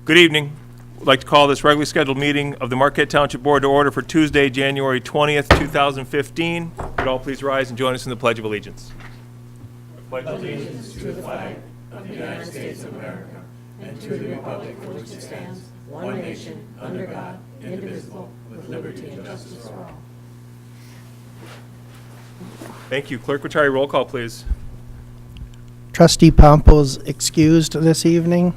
Good evening. I'd like to call this regularly scheduled meeting of the Marquette Township Board to order for Tuesday, January 20th, 2015. Would all please rise and join us in the Pledge of Allegiance. Pledge allegiance to the flag of the United States of America and to the republic for which it stands, one nation, under God, indivisible, with liberty and justice for all. Thank you. Clerk Rattari, roll call, please. Trustee Pompo's excused this evening.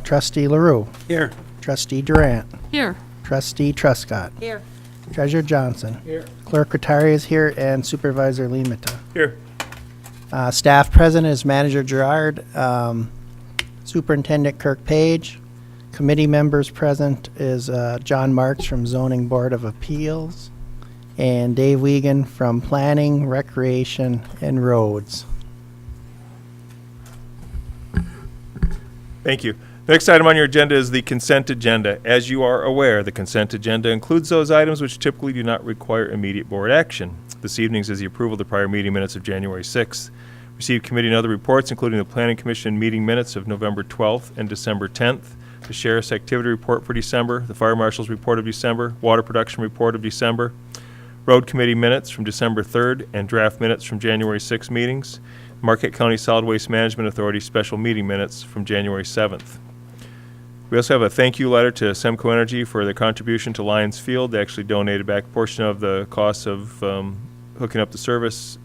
Trustee LaRue. Here. Trustee Durant. Here. Trustee Truscott. Here. Treasurer Johnson. Here. Clerk Rattari is here, and Supervisor Limita. Here. Staff present is Manager Gerard, Superintendent Kirk Page. Committee members present is John Marks from Zoning Board of Appeals and Dave Wiegand from Planning, Recreation, and Roads. Thank you. The next item on your agenda is the consent agenda. As you are aware, the consent agenda includes those items which typically do not require immediate board action. This evening's is the approval of the prior meeting minutes of January 6th. Received committee and other reports, including the Planning Commission meeting minutes of November 12th and December 10th, the Sheriff's Activity Report for December, the Fire Marshal's Report of December, Water Production Report of December, Road Committee minutes from December 3rd, and draft minutes from January 6th meetings, Marquette County Solid Waste Management Authority special meeting minutes from January 7th. We also have a thank you letter to Semco Energy for their contribution to Lions Field. They actually donated back a portion of the cost of hooking up the service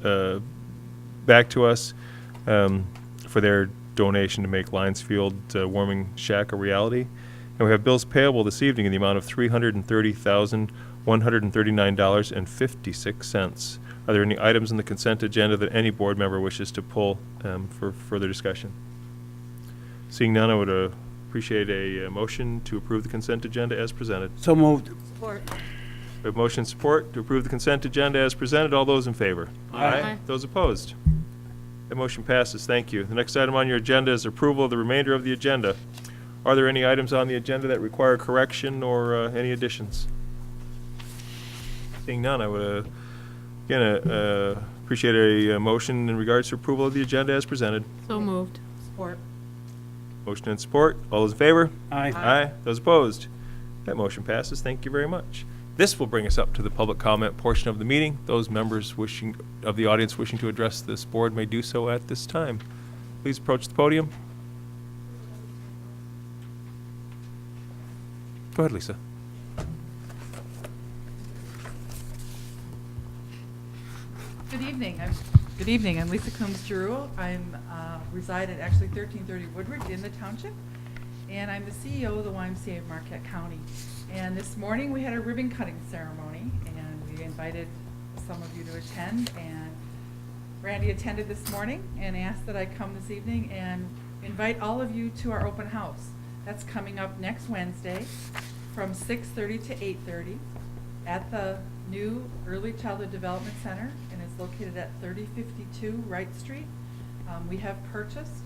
back to us for their donation to make Lions Field warming shack a reality. And we have bills payable this evening in the amount of $330,139.56. Are there any items in the consent agenda that any board member wishes to pull for further discussion? Seeing none, I would appreciate a motion to approve the consent agenda as presented. So moved. Support. We have motion and support to approve the consent agenda as presented. All those in favor? Aye. Those opposed? That motion passes. Thank you. The next item on your agenda is approval of the remainder of the agenda. Are there any items on the agenda that require correction or any additions? Seeing none, I would again appreciate a motion in regards to approval of the agenda as presented. So moved. Support. Motion and support. All those in favor? Aye. Aye. Those opposed? That motion passes. Thank you very much. This will bring us up to the public comment portion of the meeting. Those members of the audience wishing to address this board may do so at this time. Please approach the podium. Go ahead, Lisa. Good evening. I'm Lisa Combs-Giroux. I'm reside at actually 1330 Woodward in the township, and I'm the CEO of the YMCA of Marquette County. And this morning we had a ribbon cutting ceremony, and we invited some of you to attend. And Randy attended this morning and asked that I come this evening and invite all of you to our open house. That's coming up next Wednesday from 6:30 to 8:30 at the new Early Childhood Development Center, and it's located at 3052 Wright Street. We have purchased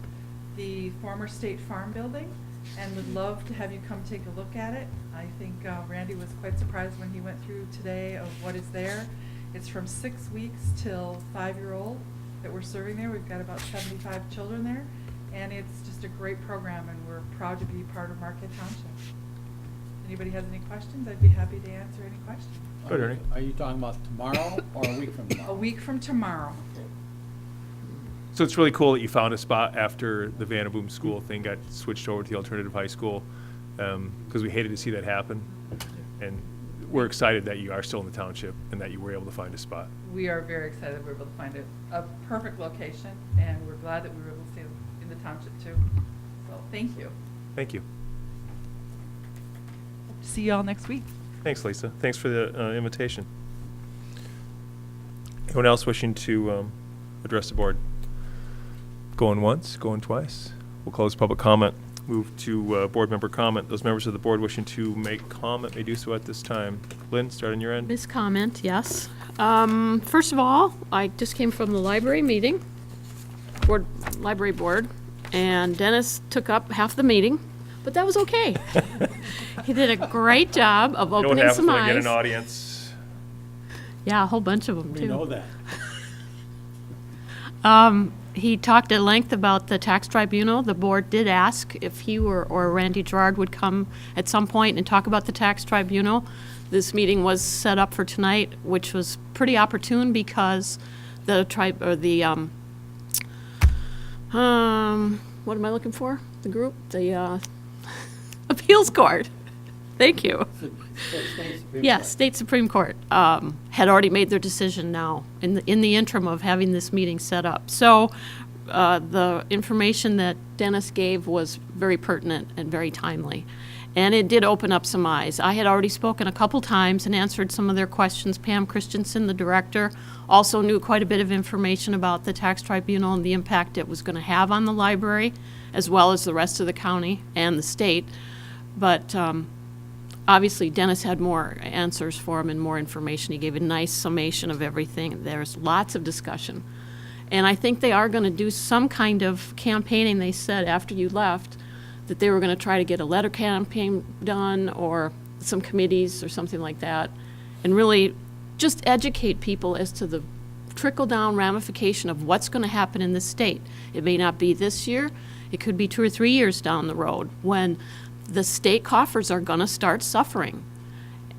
the former State Farm building and would love to have you come take a look at it. I think Randy was quite surprised when he went through today of what is there. It's from 6 weeks till 5-year-old that we're serving there. We've got about 75 children there, and it's just a great program, and we're proud to be part of Marquette Township. Anybody has any questions? I'd be happy to answer any questions. Go ahead, Ernie. Are you talking about tomorrow or a week from tomorrow? A week from tomorrow. So it's really cool that you found a spot after the Vanderboom School thing got switched over to the alternative high school, because we hated to see that happen. And we're excited that you are still in the township and that you were able to find a spot. We are very excited that we were able to find a perfect location, and we're glad that we were able to stay in the township too. So thank you. Thank you. See you all next week. Thanks, Lisa. Thanks for the invitation. Anyone else wishing to address the board? Going once, going twice. We'll close public comment. Move to board member comment. Those members of the board wishing to make comment may do so at this time. Lynn, start on your end. Miss comment, yes. First of all, I just came from the library meeting, library board, and Dennis took up half the meeting, but that was okay. He did a great job of opening some You know what happens when I eyes. get an audience? Yeah, a whole bunch of them, too. We know that. He talked at length about the tax tribunal. The board did ask if he or Randy Gerard would come at some point and talk about the tax tribunal. This meeting was set up for tonight, which was pretty opportune because the what am I looking for? The group? The appeals court. Thank you. Yes, State Supreme Court had already made their decision now in the interim of having this meeting set up. So the information that Dennis gave was very pertinent and very timely. And it did open up some eyes. I had already spoken a couple times and answered some of their questions. Pam Christensen, the director, also knew quite a bit of information about the tax tribunal and the impact it was going to have on the library, as well as the rest of the county and the state. But obviously, Dennis had more answers for him and more information. He gave a nice summation of everything. There's lots of discussion. And I think they are going to do some kind of campaigning, they said, after you left, that they were going to try to get a letter campaign done or some committees or something like that, and really just educate people as to the trickle-down ramification of what's going to happen in the state. It may not be this year. It could be 2 or 3 years down the road when the state coffers are going to start suffering.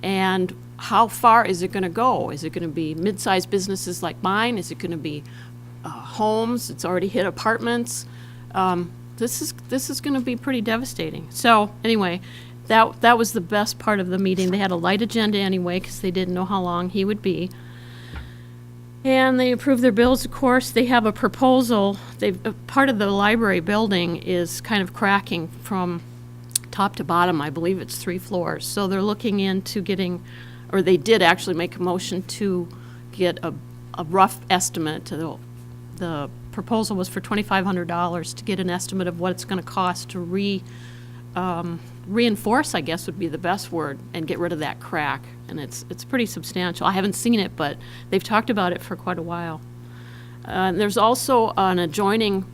And how far is it going to go? Is it going to be mid-sized businesses like mine? Is it going to be homes? It's already hit apartments. This is going to be pretty devastating. So anyway, that was the best part of the meeting. They had a light agenda anyway because they didn't know how long he would be. And they approved their bills, of course. They have a proposal. Part of the library building is kind of cracking from top to bottom. I believe it's 3 floors. So they're looking into getting, or they did actually make a motion to get a rough estimate. The proposal was for $2,500 to get an estimate of what it's going to cost to reinforce, I guess would be the best word, and get rid of that crack. And it's pretty substantial. I haven't seen it, but they've talked about it for quite a while. There's also an adjoining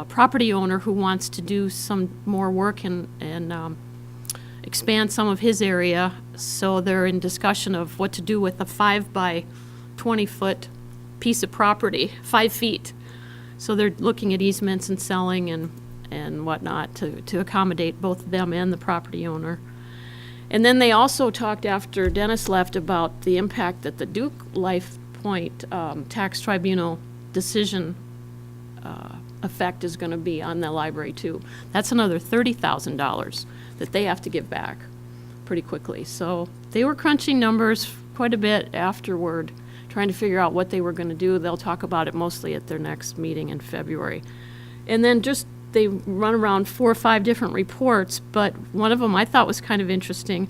property owner who wants to do some more work and expand some of his area. So they're in discussion of what to do with a 5 by 20 foot piece of property, 5 feet. So they're looking at easements and selling and whatnot to accommodate both them and the property owner. And then they also talked after Dennis left about the impact that the Duke Life Point Tax Tribunal decision effect is going to be on the library too. That's another $30,000 that they have to give back pretty quickly. So they were crunching numbers quite a bit afterward, trying to figure out what they were going to do. They'll talk about it mostly at their next meeting in February. And then they run around 4 or 5 different reports, but one of them I thought was kind of interesting.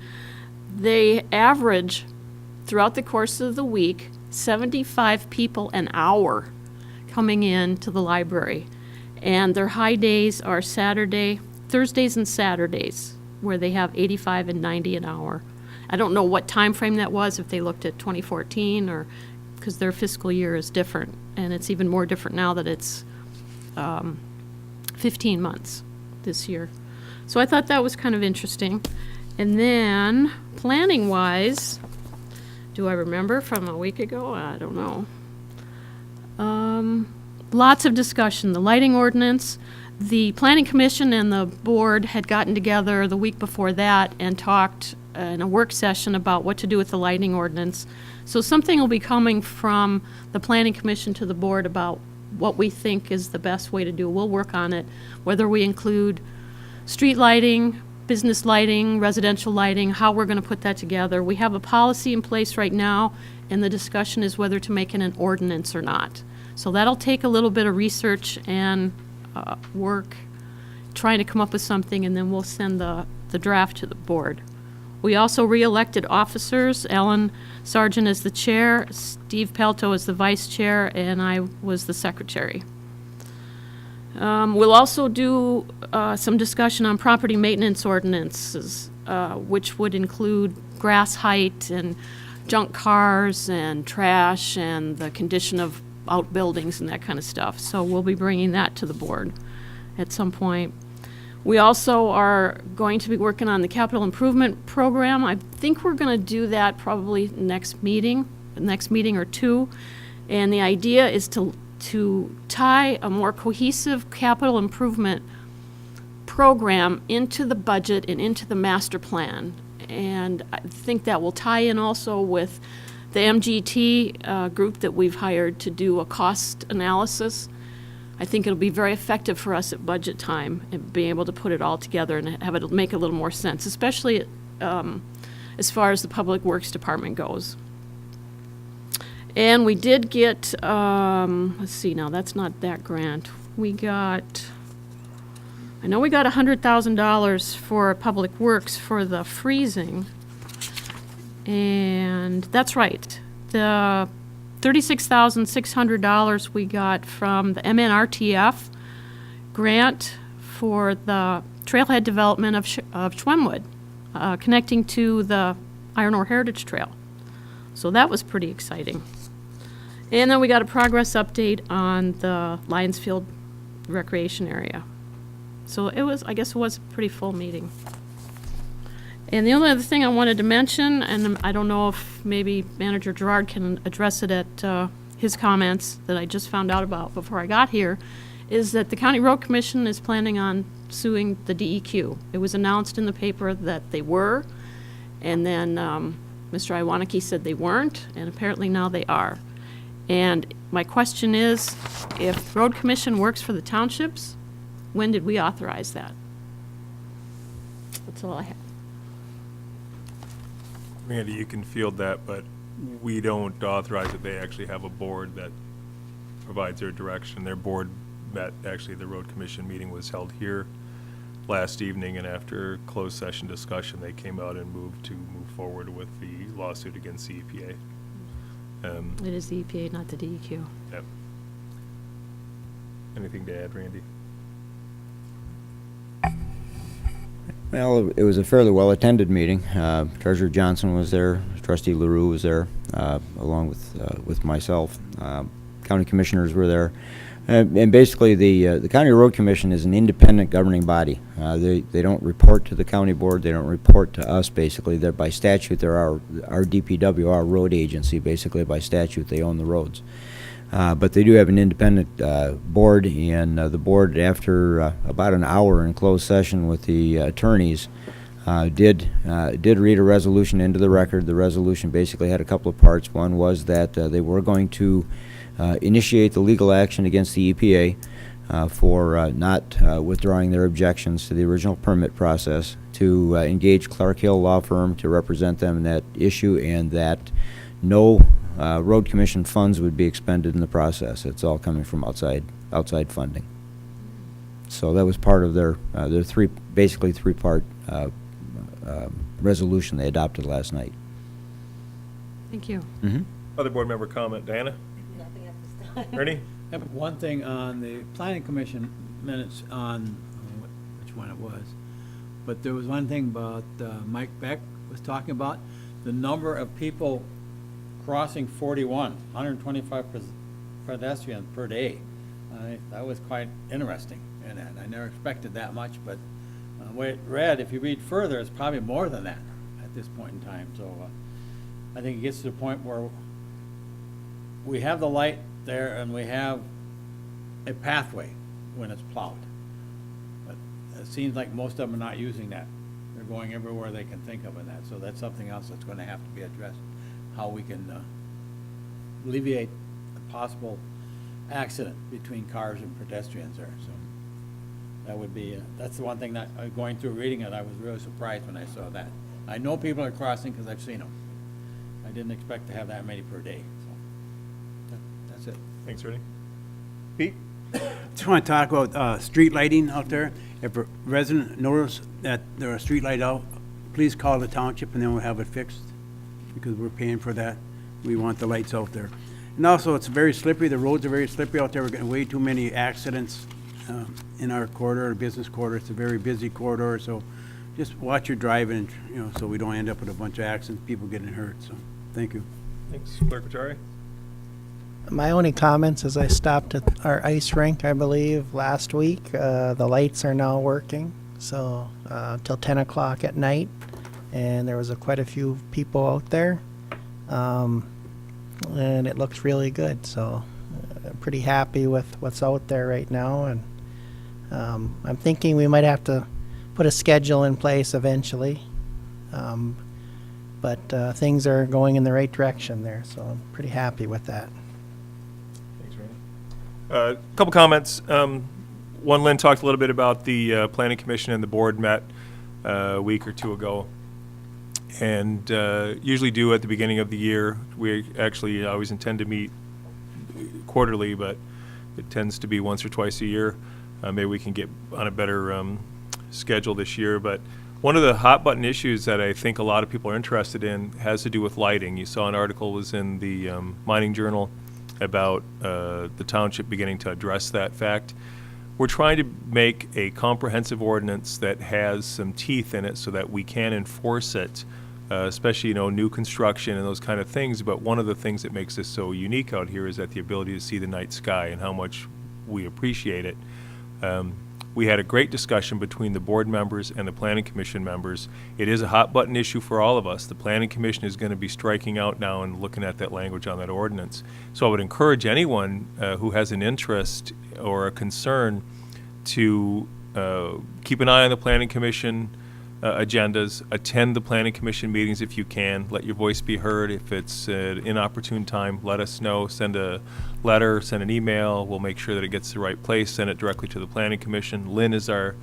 They average, throughout the course of the week, 75 people an hour coming in to the library. And their high days are Thursdays and Saturdays, where they have 85 and 90 an hour. I don't know what time frame that was, if they looked at 2014 or because their fiscal year is different, and it's even more different now that it's 15 months this year. So I thought that was kind of interesting. And then planning-wise, do I remember from a week ago? I don't know. Lots of discussion. The lighting ordinance, the Planning Commission and the board had gotten together the week before that and talked in a work session about what to do with the lighting ordinance. So something will be coming from the Planning Commission to the board about what we think is the best way to do. We'll work on it, whether we include street lighting, business lighting, residential lighting, how we're going to put that together. We have a policy in place right now, and the discussion is whether to make it an ordinance or not. So that'll take a little bit of research and work, trying to come up with something, and then we'll send the draft to the board. We also re-elected officers. Ellen Sargent is the chair, Steve Pelto is the vice chair, and I was the secretary. We'll also do some discussion on property maintenance ordinances, which would include grass height and junk cars and trash and the condition of outbuildings and that kind of stuff. So we'll be bringing that to the board at some point. We also are going to be working on the capital improvement program. I think we're going to do that probably next meeting or two. And the idea is to to tie a more cohesive capital improvement program into the budget and into the master plan. And I think that will tie in also with the MGT group that we've hired to do a cost analysis. I think it'll be very effective for us at budget time and being able to put it all together and have it make a little more sense, especially as far as the Public Works Department goes. And we did get, let's see, now that's not that grant. I know we got $100,000 for Public Works for the freezing. And that's right. The $36,600 we got from the MNRTF grant for the trailhead development of Schwemmwood, connecting to the Iron Ore Heritage Trail. So that was pretty exciting. And then we got a progress update on the Lionsfield recreation area. So I guess it was a pretty full meeting. And the only other thing I wanted to mention, and I don't know if maybe Manager Gerard can address it at his comments that I just found out about before I got here, is that the County Road Commission is planning on suing the DEQ. It was announced in the paper that they were, and then Mr. Iwaniki said they weren't, and apparently now they are. And my question is, if Road Commission works for the townships, when did we authorize that? That's all I have. Randy, you can field that, but we don't authorize it. They actually have a board that provides their direction. Their board met, actually, the road commission meeting was held here last evening, and after closed session discussion, they came out and move forward with the lawsuit against the EPA. It is the EPA, not the DEQ. Yep. Anything to add, Randy? Well, it was a fairly well-attended meeting. Treasurer Johnson was there, Trustee LaRue was there, along with myself. County commissioners were there. And basically, the County Road Commission is an independent governing body. They don't report to the county board. They don't report to us, basically. They're by statute. They're our DPW, our road agency. Basically, by statute, they own the roads. But they do have an independent board, and the board, after about an hour in closed session with the attorneys, did read a resolution into the record. The resolution basically had a couple of parts. One was that they were going to initiate the legal action against the EPA for not withdrawing their objections to the original permit process, to engage Clark Hill Law Firm to represent them in that issue, and that no road commission funds would be expended in the process. It's all coming from outside funding. So that was part of their basically three-part resolution they adopted last night. Thank you. Mm-hmm. Other board member comment, Diana? Nothing at this time. Ernie? I have one thing on the planning commission minutes on, which one it was, but there was one thing about Mike Beck was talking about, the number of people crossing 41, 125 pedestrians per day. That was quite interesting, and I never expected that much, but the way it read, if you read further, it's probably more than that at this point in time. So I think it gets to the point where we have the light there and we have a pathway when it's plowed. But it seems like most of them are not using that. They're going everywhere they can think of in that. So that's something else that's going to have to be addressed, how we can alleviate a possible accident between cars and pedestrians there. So that would be, that's the one thing that, going through reading it, I was really surprised when I saw that. I know people are crossing because I've seen them. I didn't expect to have that many per day. So that's it. Thanks, Ernie. Pete? Just want to talk about street lighting out there. If a resident notices that there are street light out, please call the township and then we'll have it fixed, because we're paying for that. We want the lights out there. And also, it's very slippery. The roads are very slippery out there. We're getting way too many accidents in our corridor, our business corridor. It's a very busy corridor, so just watch your driving, so we don't end up with a bunch of accidents, people getting hurt. So, thank you. Thanks. Clerk Vitari? My only comments is I stopped at our ice rink, I believe, last week. The lights are now working, so till 10 o'clock at night, and there was quite a few people out there, and it looks really good. So pretty happy with what's out there right now, and I'm thinking we might have to put a schedule in place eventually. But things are going in the right direction there, so I'm pretty happy with that. Thanks, Randy. A couple comments. One, Lynn talked a little bit about the Planning Commission and the board met a week or two ago. And usually do at the beginning of the year. We actually always intend to meet quarterly, but it tends to be once or twice a year. Maybe we can get on a better schedule this year. But one of the hot button issues that I think a lot of people are interested in has to do with lighting. You saw an article was in the Mining Journal about the township beginning to address that fact. We're trying to make a comprehensive ordinance that has some teeth in it so that we can enforce it, especially, new construction and those kind of things. But one of the things that makes this so unique out here is that the ability to see the night sky and how much we appreciate it. We had a great discussion between the board members and the Planning Commission members. It is a hot button issue for all of us. The Planning Commission is going to be striking out now and looking at that language on that ordinance. So I would encourage anyone who has an interest or a concern to keep an eye on the Planning Commission agendas, attend the Planning Commission meetings if you can, let your voice be heard. If it's an inopportune time, let us know, send a letter, send an email, we'll make sure that it gets to the right place, send it directly to the Planning Commission. Lynn is our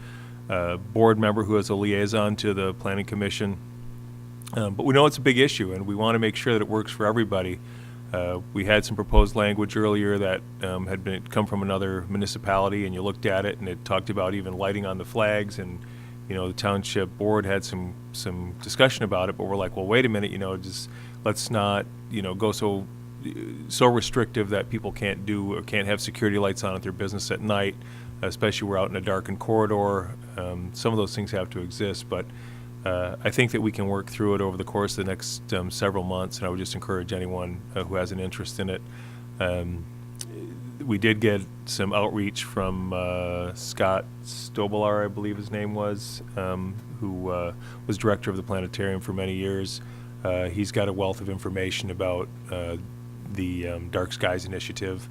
board member who has a liaison to the Planning Commission. But we know it's a big issue and we want to make sure that it works for everybody. We had some proposed language earlier that had come from another municipality, and you looked at it and it talked about even lighting on the flags, and the township board had some discussion about it, but we're like, well, wait a minute, just let's not, go so restrictive that people can't do or can't have security lights on at their business at night, especially we're out in a darkened corridor. Some of those things have to exist, but I think that we can work through it over the course of the next several months, and I would just encourage anyone who has an interest in it. We did get some outreach from Scott Stobelar, I believe his name was, who was director of the planetarium for many years. He's got a wealth of information about the Dark Skies Initiative,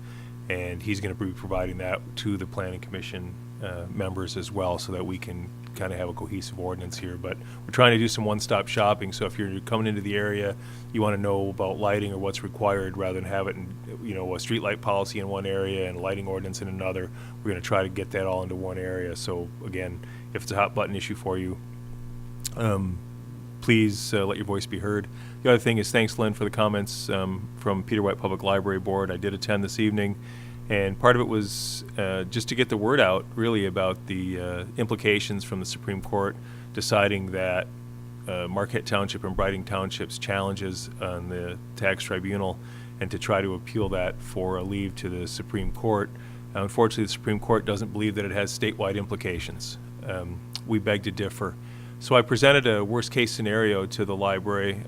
and he's going to be providing that to the Planning Commission members as well, so that we can kind of have a cohesive ordinance here. But we're trying to do some one-stop shopping, so if you're coming into the area, you want to know about lighting or what's required, rather than have it in, a street light policy in one area and a lighting ordinance in another. We're going to try to get that all into one area. So again, if it's a hot button issue for you, please let your voice be heard. The other thing is, thanks, Lynn, for the comments from Peter White Public Library Board. I did attend this evening, and part of it was just to get the word out, really, about the implications from the Supreme Court deciding that Marquette Township and Briding Township's challenges on the tax tribunal, and to try to appeal that for a leave to the Supreme Court. Unfortunately, the Supreme Court doesn't believe that it has statewide implications. We beg to differ. So I presented a worst-case scenario to the library.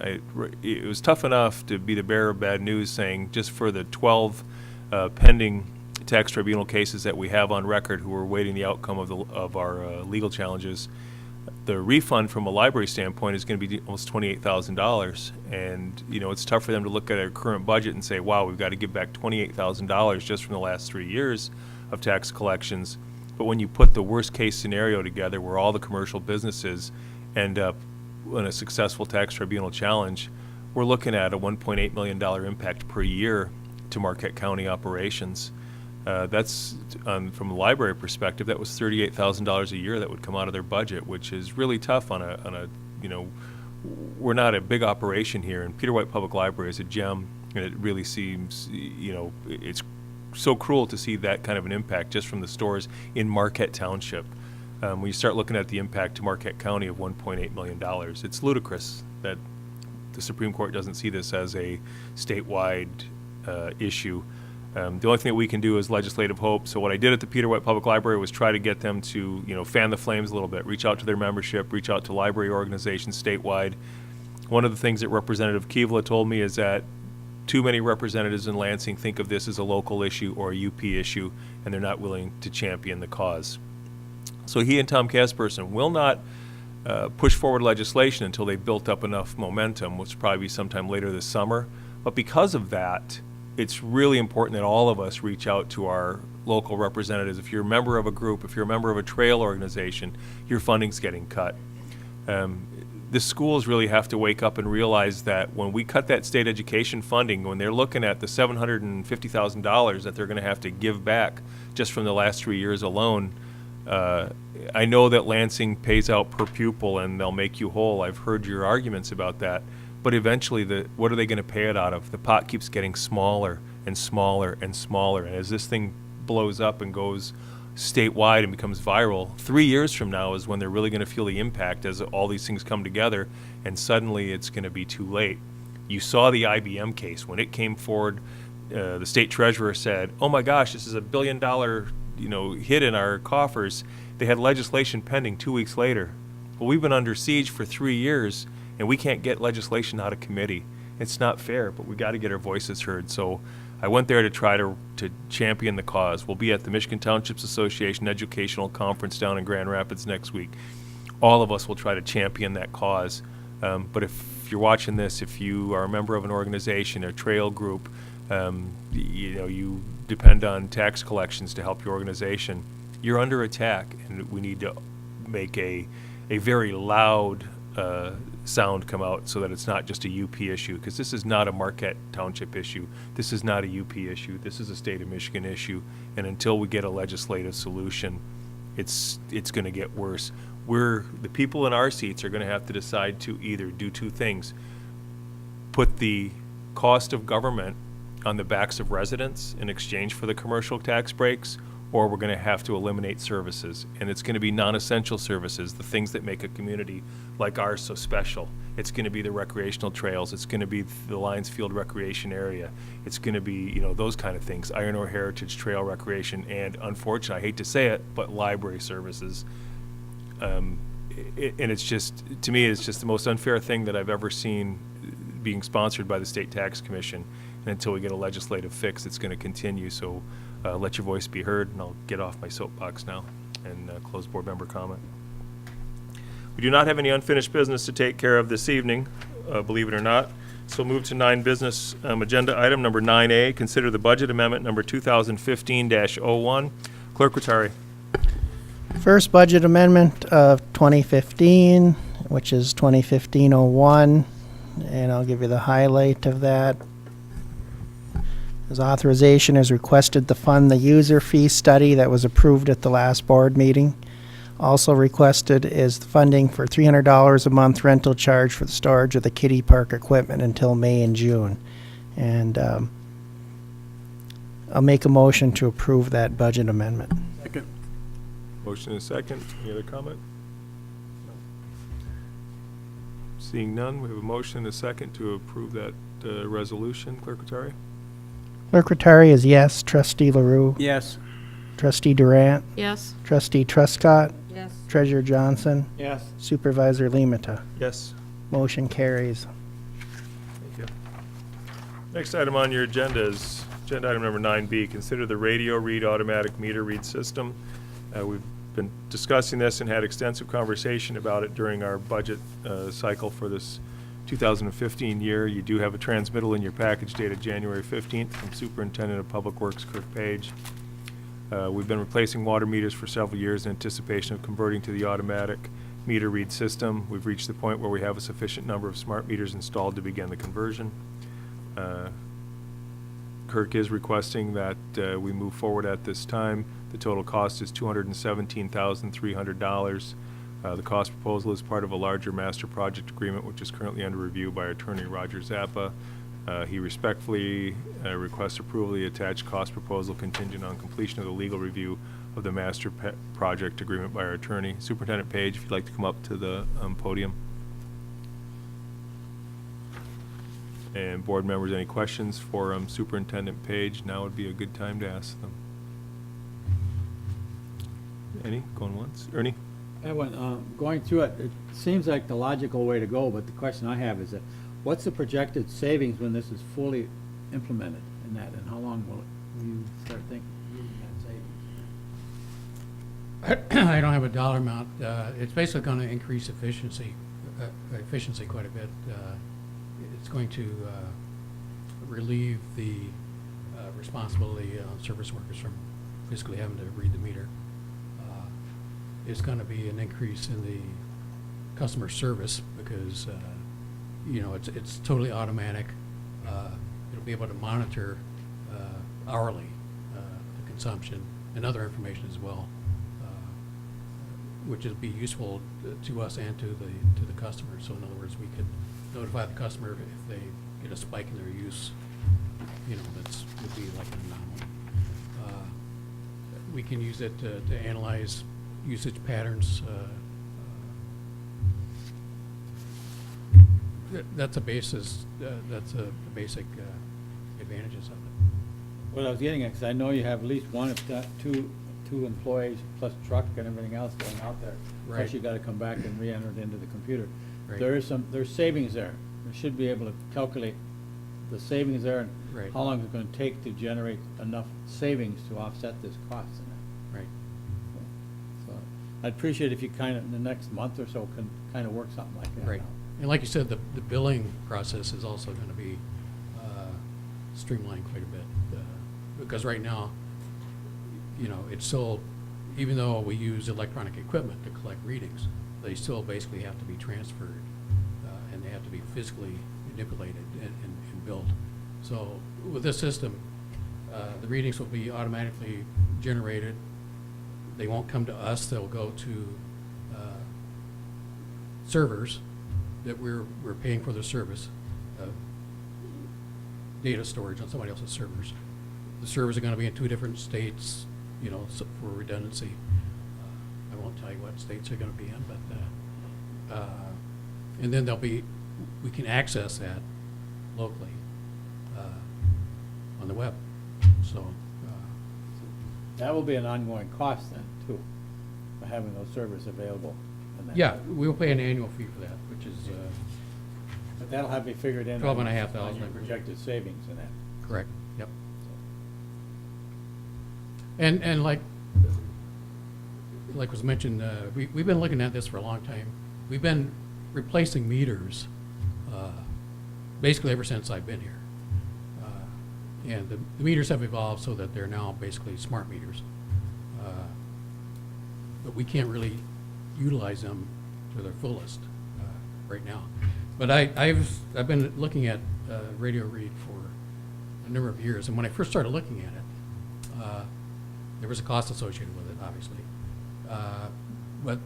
It was tough enough to be the bearer of bad news, saying just for the 12 pending tax tribunal cases that we have on record who are awaiting the outcome of our legal challenges, the refund from a library standpoint is going to be almost $28,000. And, it's tough for them to look at our current budget and say, wow, we've got to give back $28,000 just from the last 3 years of tax collections. But when you put the worst case scenario together, where all the commercial businesses end up in a successful tax tribunal challenge, we're looking at a $1.8 million impact per year to Marquette County operations. That's from a library perspective, that was $38,000 a year that would come out of their budget, which is really tough on a we're not a big operation here, and Peter White Public Library is a gem, and it really seems, it's so cruel to see that kind of an impact just from the stores in Marquette Township. When you start looking at the impact to Marquette County of $1.8 million, it's ludicrous that the Supreme Court doesn't see this as a statewide issue. The only thing that we can do is legislative hope. So what I did at the Peter White Public Library was try to get them to, fan the flames a little bit, reach out to their membership, reach out to library organizations statewide. One of the things that Representative Kevla told me is that too many representatives in Lansing think of this as a local issue or a UP issue, and they're not willing to champion the cause. So he and Tom Casperson will not push forward legislation until they've built up enough momentum, which will probably be sometime later this summer. But because of that, it's really important that all of us reach out to our local representatives. If you're a member of a group, if you're a member of a trail organization, your funding's getting cut. The schools really have to wake up and realize that when we cut that state education funding, when they're looking at the $750,000 that they're going to have to give back just from the last 3 years alone, I know that Lansing pays out per pupil and they'll make you whole. I've heard your arguments about that. But eventually, what are they going to pay it out of? The pot keeps getting smaller and smaller and smaller. And as this thing blows up and goes statewide and becomes viral, 3 years from now is when they're really going to feel the impact as all these things come together, and suddenly it's going to be too late. You saw the IBM case. When it came forward, the state treasurer said, oh my gosh, this is $1 billion hit in our coffers. They had legislation pending 2 weeks later. Well, we've been under siege for 3 years, and we can't get legislation out of committee. It's not fair, but we got to get our voices heard. So I went there to try to champion the cause. We'll be at the Michigan Townships Association Educational Conference down in Grand Rapids next week. All of us will try to champion that cause. But if you're watching this, if you are a member of an organization, a trail group, you depend on tax collections to help your organization, you're under attack, and we need to make a very loud sound come out so that it's not just a UP issue, because this is not a Marquette Township issue. This is not a UP issue. This is a state of Michigan issue, and until we get a legislative solution, it's going to get worse. The people in our seats are going to have to decide to either do two things: put the cost of government on the backs of residents in exchange for the commercial tax breaks, or we're going to have to eliminate services. And it's going to be non-essential services, the things that make a community like ours so special. It's going to be the recreational trails. It's going to be the Lions Field Recreation Area. It's going to be, those kind of things, Iron Ore Heritage Trail Recreation, and unfortunately, I hate to say it, but library services. And it's just, to me, it's just the most unfair thing that I've ever seen being sponsored by the State Tax Commission. And until we get a legislative fix, it's going to continue. So let your voice be heard, and I'll get off my soapbox now and close board member comment. We do not have any unfinished business to take care of this evening, believe it or not. So move to 9 business agenda item number 9A, consider the budget amendment number 2015-01. Clerk Rattari. First budget amendment of 2015, which is 2015-01, and I'll give you the highlight of that. His authorization is requested to fund the user fee study that was approved at the last board meeting. Also requested is the funding for $300 a month rental charge for the storage of the kiddie park equipment until May and June. And I'll make a motion to approve that budget amendment. Second. Motion and a second. Any other comment? No. Seeing none, we have a motion and a second to approve that resolution. Clerk Rattari? Clerk Rattari is yes. Trustee LaRue? Yes. Trustee Durant? Yes. Trustee Truscott? Yes. Treasurer Johnson? Yes. Supervisor Limata? Yes. Motion carries. Thank you. Next item on your agenda is agenda item number 9B. Consider the radio read automatic meter read system. We've been discussing this and had extensive conversation about it during our budget cycle for this 2015 year. You do have a transmittal in your package dated January 15th from Superintendent of Public Works Kirk Page. We've been replacing water meters for several years in anticipation of converting to the automatic meter read system. We've reached the point where we have a sufficient number of smart meters installed to begin the conversion. Kirk is requesting that we move forward at this time. The total cost is $217,300. The cost proposal is part of a larger master project agreement, which is currently under review by Attorney Roger Zappa. He respectfully requests approval of the attached cost proposal contingent on completion of the legal review of the master project agreement by our attorney. Superintendent Page, if you'd like to come up to the podium. And board members, any questions for Superintendent Page? Now would be a good time to ask them. Any? Going once? Ernie? Going through it, it seems like the logical way to go, but the question I have is that, what's the projected savings when this is fully implemented in that, and how long will you start thinking using that savings? I don't have a dollar amount. It's basically going to increase efficiency quite a bit. It's going to relieve the responsibility on service workers from physically having to read the meter. It's gonna be an increase in the customer service because, you know, it's totally automatic. It'll be able to monitor hourly the consumption and other information as well, which would be useful to us and to the customer. So in other words, we could notify the customer if they get a spike in their use, you know, that's would be like an anomaly. We can use it to analyze usage patterns. That's a basis. That's the basic advantages of it. What I was getting at, because I know you have at least one, if not two employees plus truck and everything else going out there. Plus Right. you gotta come back and re-enter it into the computer. Right. There's savings there. We should be able to calculate the savings there and Right. how long it's gonna take to generate enough savings to offset this cost in it. Right. So I'd appreciate if you kind of, in the next month or so, can kind of work something like that Right. out. And like you said, the billing process is also going to be streamlined quite a bit. Because right now, you know, it's still, even though we use electronic equipment to collect readings, they still basically have to be transferred and they have to be physically manipulated and billed. So with this system, the readings will be automatically generated. They won't come to us, they'll go to servers that we're paying for the service, data storage on somebody else's servers. The servers are gonna be in 2 different states, you know, so for redundancy. I won't tell you what states they're gonna be in, but, and then we can access that locally, on the web, so, That will be an ongoing cost then, too, for having those servers available. and that. yeah, we will pay an annual fee for that, which is, But that'll have to be figured in. 12,500. on your projected savings in that. correct, yep. And like was mentioned, we've been looking at this for a long time. We've been replacing meters, basically ever since I've been here. And the meters have evolved so that they're now basically smart meters. But we can't really utilize them to their fullest right now. But I've been looking at radio read for a number of years, and when I first started looking at it, there was a cost associated with it, obviously. But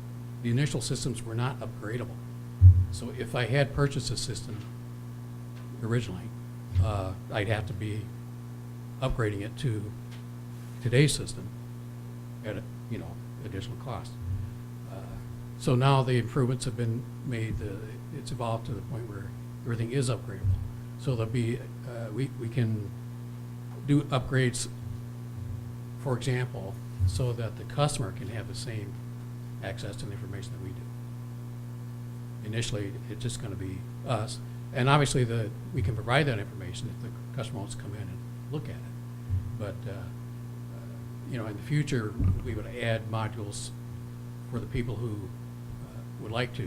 the initial systems were not upgradable. So if I had purchased a system originally, I'd have to be upgrading it to today's system at, you know, additional cost. So now the improvements have been made, it's evolved to the point where everything is upgradable. So there'll be, we can do upgrades, for example, so that the customer can have the same access to the information that we do. Initially, it's just gonna be us, and obviously we can provide that information if the customer wants to come in and look at it. But, you know, in the future, we would add modules for the people who would like to,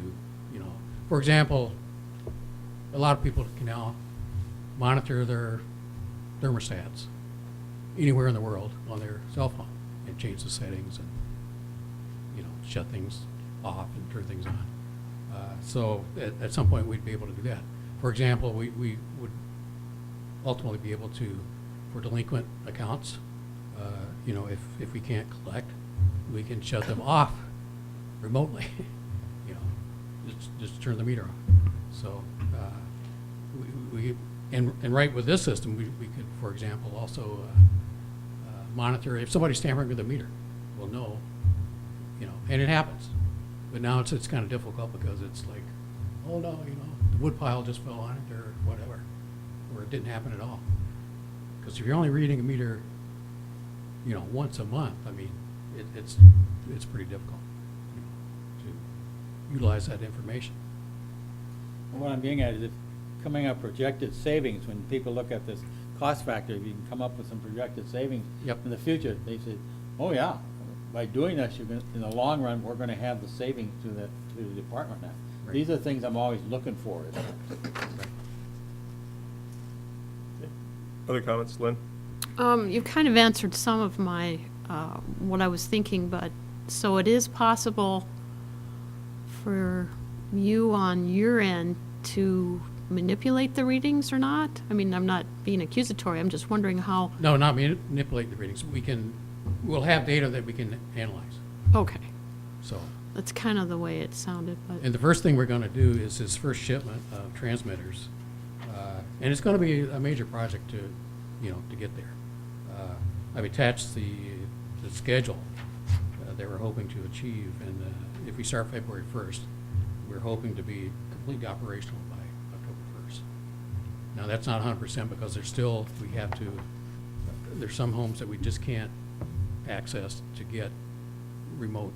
you know. For example, a lot of people can now monitor their thermostats anywhere in the world on their cell phone and change the settings and, you know, shut things off and turn things on. So at some point, we'd be able to do that. For example, we would ultimately be able to, for delinquent accounts, you know, if we can't collect, we can shut them off remotely, you know, just turn the meter off. So, and right with this system, we could, for example, also monitor if somebody's tampering with the meter. We'll know, you know, and it happens. But now it's kind of difficult because it's like, oh no, you know, the wood pile just fell on it or whatever, or it didn't happen at all. Because if you're only reading a meter, you know, once a month, I mean, it's pretty difficult, you know, to utilize that information. And what I'm getting at is if coming up projected savings, when people look at this cost factor, if you can come up with some projected savings Yep. in the future, they say, oh yeah, by doing this, you're gonna, in the long run, we're gonna have the savings to the department now. Right. These are things I'm always looking for. Other comments, Lynn? You've kind of answered some of my, what I was thinking, but, so it is possible for you on your end to manipulate the readings or not? I mean, I'm not being accusatory, I'm just wondering how, No, not manipulate the readings. We'll have data that we can analyze, okay, so. that's kind of the way it sounded, but, And the first thing we're gonna do is this first shipment of transmitters. And it's gonna be a major project to, to get there. I've attached the schedule that we're hoping to achieve, and if we start February 1st, we're hoping to be completely operational by October 1st. Now, that's not 100% because there's some homes that we just can't access to get remote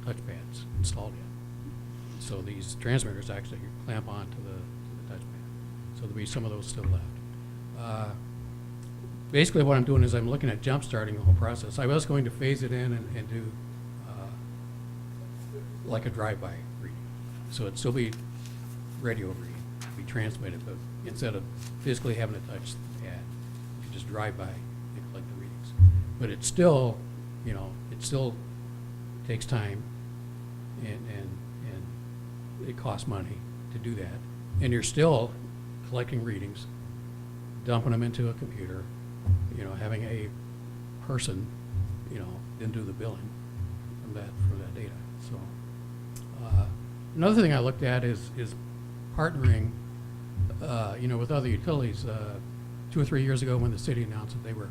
touchpads installed yet. So these transmitters actually clamp onto the touchpad. So there'll be some of those still left. Basically, what I'm doing is I'm looking at jump-starting the whole process. I was going to phase it in and do like a drive-by reading. So it'd still be radio reading, be transmitted, but instead of physically having to touch the pad, you could just drive by and collect the readings. But it's still, it still takes time and it costs money to do that. And you're still collecting readings, dumping them into a computer, having a person, then do the billing from that data. So another thing I looked at is partnering, with other utilities. 2 or 3 years ago, when the city announced that they were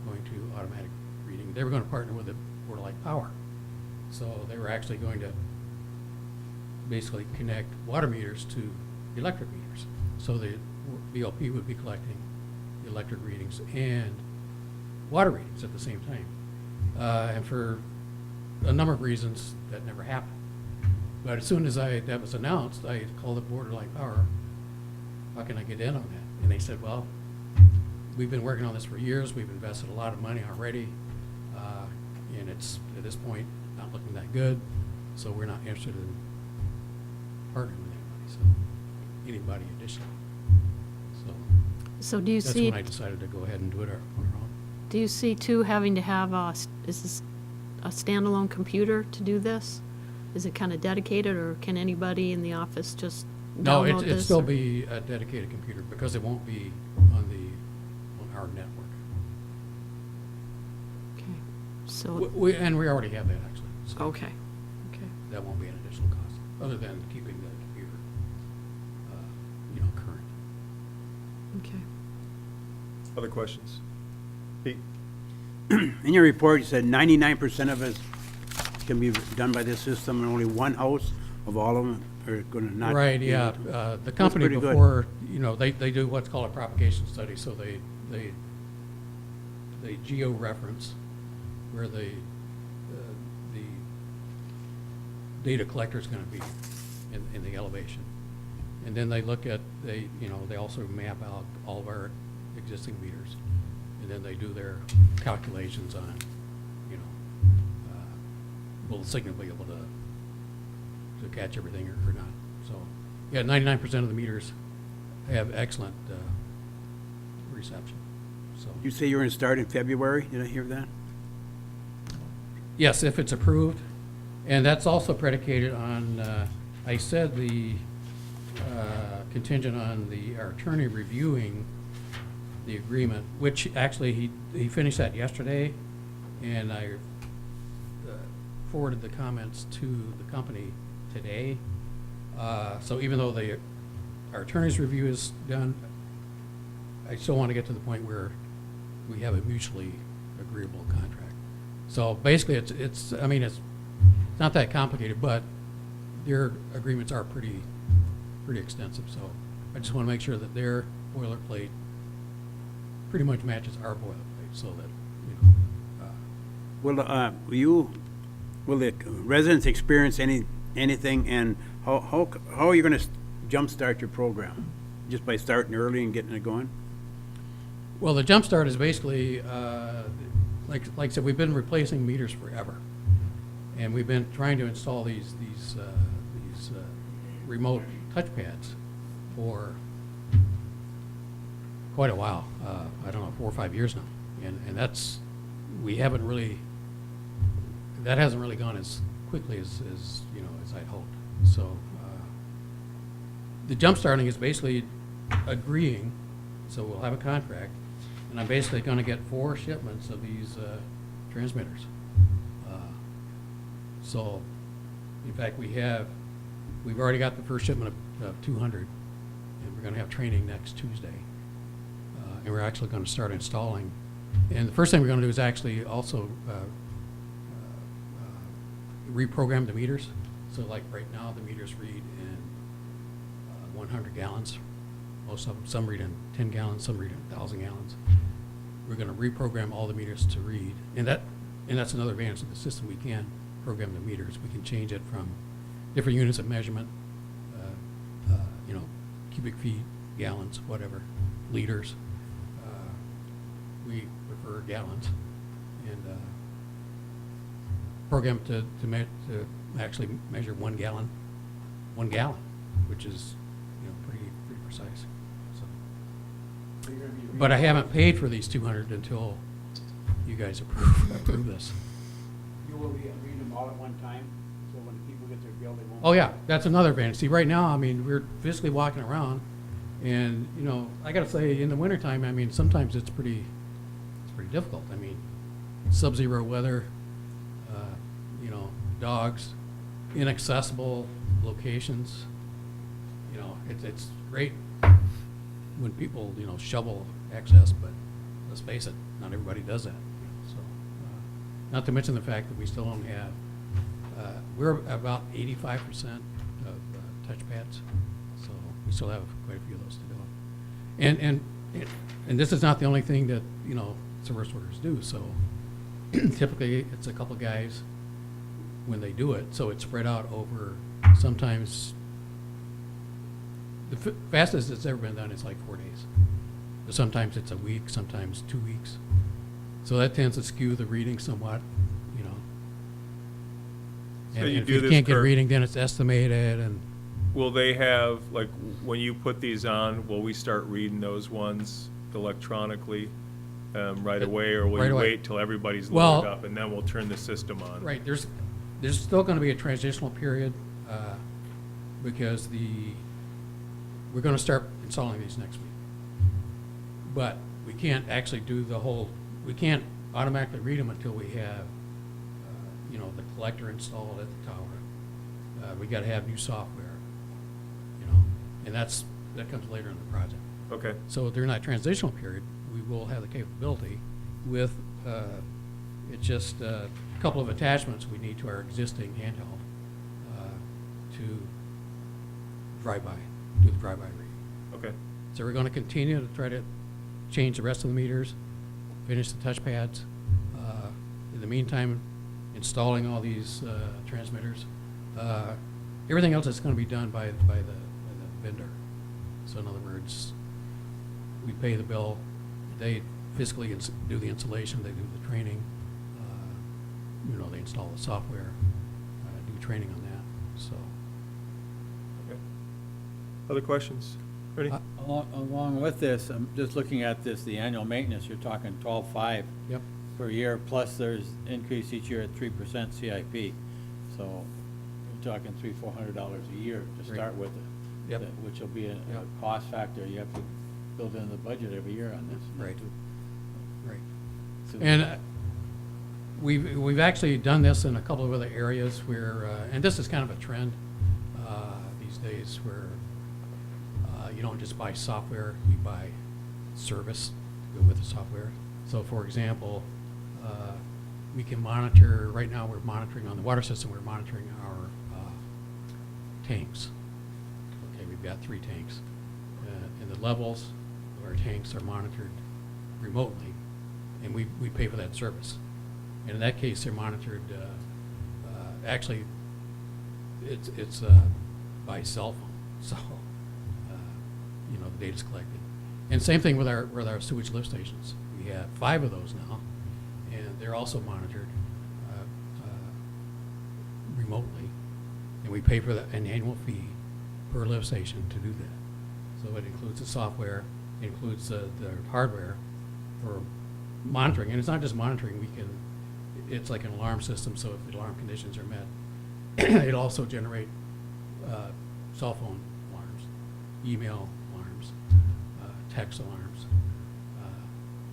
going to automatic reading, they were going to partner with Board of Light Power. So they were actually going to basically connect water meters to electric meters. So the VLP would be collecting the electric readings and water readings at the same time. And for a number of reasons, that never happened. But as soon as that was announced, I called the Board of Light Power. How can I get in on that? And they said, well, we've been working on this for years. We've invested a lot of money already. And it's, at this point, not looking that good. So we're not interested in partnering with anybody additionally. so do you That's see, when I decided to go ahead and do it on our own. do you see too having to have is this a standalone computer to do this? Is it kind of dedicated, or can anybody in the office just No, download this? it'd still or- be a dedicated computer because it won't be on our network. Okay, so, And we already have that actually. So okay, okay. that won't be an additional cost, other than keeping the computer, current. Okay. Other questions? Pete? In your report, you said 99% of it can be done by this system, and only one house of all of them are going to not. Right, be yeah. able to- The company pretty good. before, they do what's called a propagation study, so they geo-reference where the data collector is going to be in the elevation. And then they look at, they also map out all of our existing meters. And then they do their calculations on, will the signal be able to catch everything or not. So, yeah, 99% of the meters have excellent reception. So, You say you're going to start in February? Did I hear that? yes, if it's approved. And that's also predicated on, I said the contingent on our attorney reviewing the agreement, which actually he finished that yesterday, and I forwarded the comments to the company today. So even though our attorney's review is done, I still want to get to the point where we have a mutually agreeable contract. So basically, it's not that complicated, but their agreements are pretty extensive. So I just want to make sure that their boilerplate pretty much matches our boilerplate, so that Will the residents experience anything, and how are you going to jumpstart your program? Just by starting early and getting it going? Well, the jump start is basically, like I said, we've been replacing meters forever, and we've been trying to install these remote touchpads for quite a while. I don't know, 4 or 5 years now. And that's, we haven't really, that hasn't really gone as quickly as you know, as I'd hoped. So, the jump starting is basically agreeing, so we'll have a contract, and I'm basically gonna get 4 shipments of these, transmitters. So, in fact, we've already got the first shipment of 200, and we're gonna have training next Tuesday. And we're actually gonna start installing. And the first thing we're gonna do is actually also reprogram the meters. So like right now, the meters read in 100 gallons. Most of them, some read in 10 gallons, some read in 1,000 gallons. We're gonna reprogram all the meters to read. And that's another advantage of the system. We can program the meters. We can change it from different units of measurement, you know, cubic feet, gallons, whatever, liters. We prefer gallons, and program to actually measure 1 gallon, which is, you know, pretty precise. So. But I haven't paid for these 200 until you guys approve this. You will be reading them all at one time, so when people get their bill, they won't. Oh yeah, that's another advantage. See, right now, I mean, we're physically walking around, and you know, I gotta say, in the wintertime, I mean, sometimes it's pretty difficult. I mean, sub-zero weather, you know, dogs, inaccessible locations. You know, it's great when people, you know, shovel access, but let's face it, not everybody does that. So, not to mention the fact that we still don't have, we're about 85% of touchpads, so we still have quite a few of those to go. And this is not the only thing that, you know, service workers do. So typically it's a couple guys when they do it, so it's spread out over, sometimes the fastest it's ever been done is like 4 days. But sometimes it's a week, sometimes 2 weeks. So that tends to skew the reading somewhat, you know. So And you if do you this can't get a per- reading, then it's estimated, and Will they have, like, when you put these on, will we start reading those ones electronically right away, or will Right you away. wait till everybody's Well- loaded up and then we'll turn the system on? right, there's still gonna be a transitional period, because we're gonna start installing these next week. But we can't actually do we can't automatically read them until we have, you know, the collector installed at the tower. We gotta have new software, you know, and that comes later in the project. Okay, So during that transitional period, we will have the capability with, it's just a couple of attachments we need to our existing handheld to do the drive-by read. okay. So we're gonna continue to try to change the rest of the meters, finish the touchpads. In the meantime, installing all these transmitters. Everything else is gonna be done by the vendor. So in other words, we pay the bill, they physically do the installation, they do the training, you know, they install the software, do training on that, so. Okay. Other questions? Ernie? Along with this, I'm just looking at this, the annual maintenance, you're talking 12.5 Yep. per year, plus there's increase each year at 3% CIP. So you're talking $300-400 a year to Right. start with, Yep. which will be a Yep. cost factor you have to build into the budget every year on this. Right. Right. So- And we've actually done this in a couple of other areas where, and this is kind of a trend these days, where you don't just buy software, you buy service to go with the software. So for example, we can monitor, right now we're monitoring on the water system, we're monitoring our tanks. Okay, we've got 3 tanks. And the levels of our tanks are monitored remotely, and we pay for that service. And in that case, they're monitored, actually, it's by cell phone, so, you know, the data's collected. And same thing with our sewage lift stations. We have 5 of those now, and they're also monitored remotely. And we pay for an annual fee per lift station to do that. So it includes the software, it includes the hardware for monitoring, and it's not just monitoring, it's like an alarm system, so if the alarm conditions are met, it'll also generate cell phone alarms, email alarms, text alarms.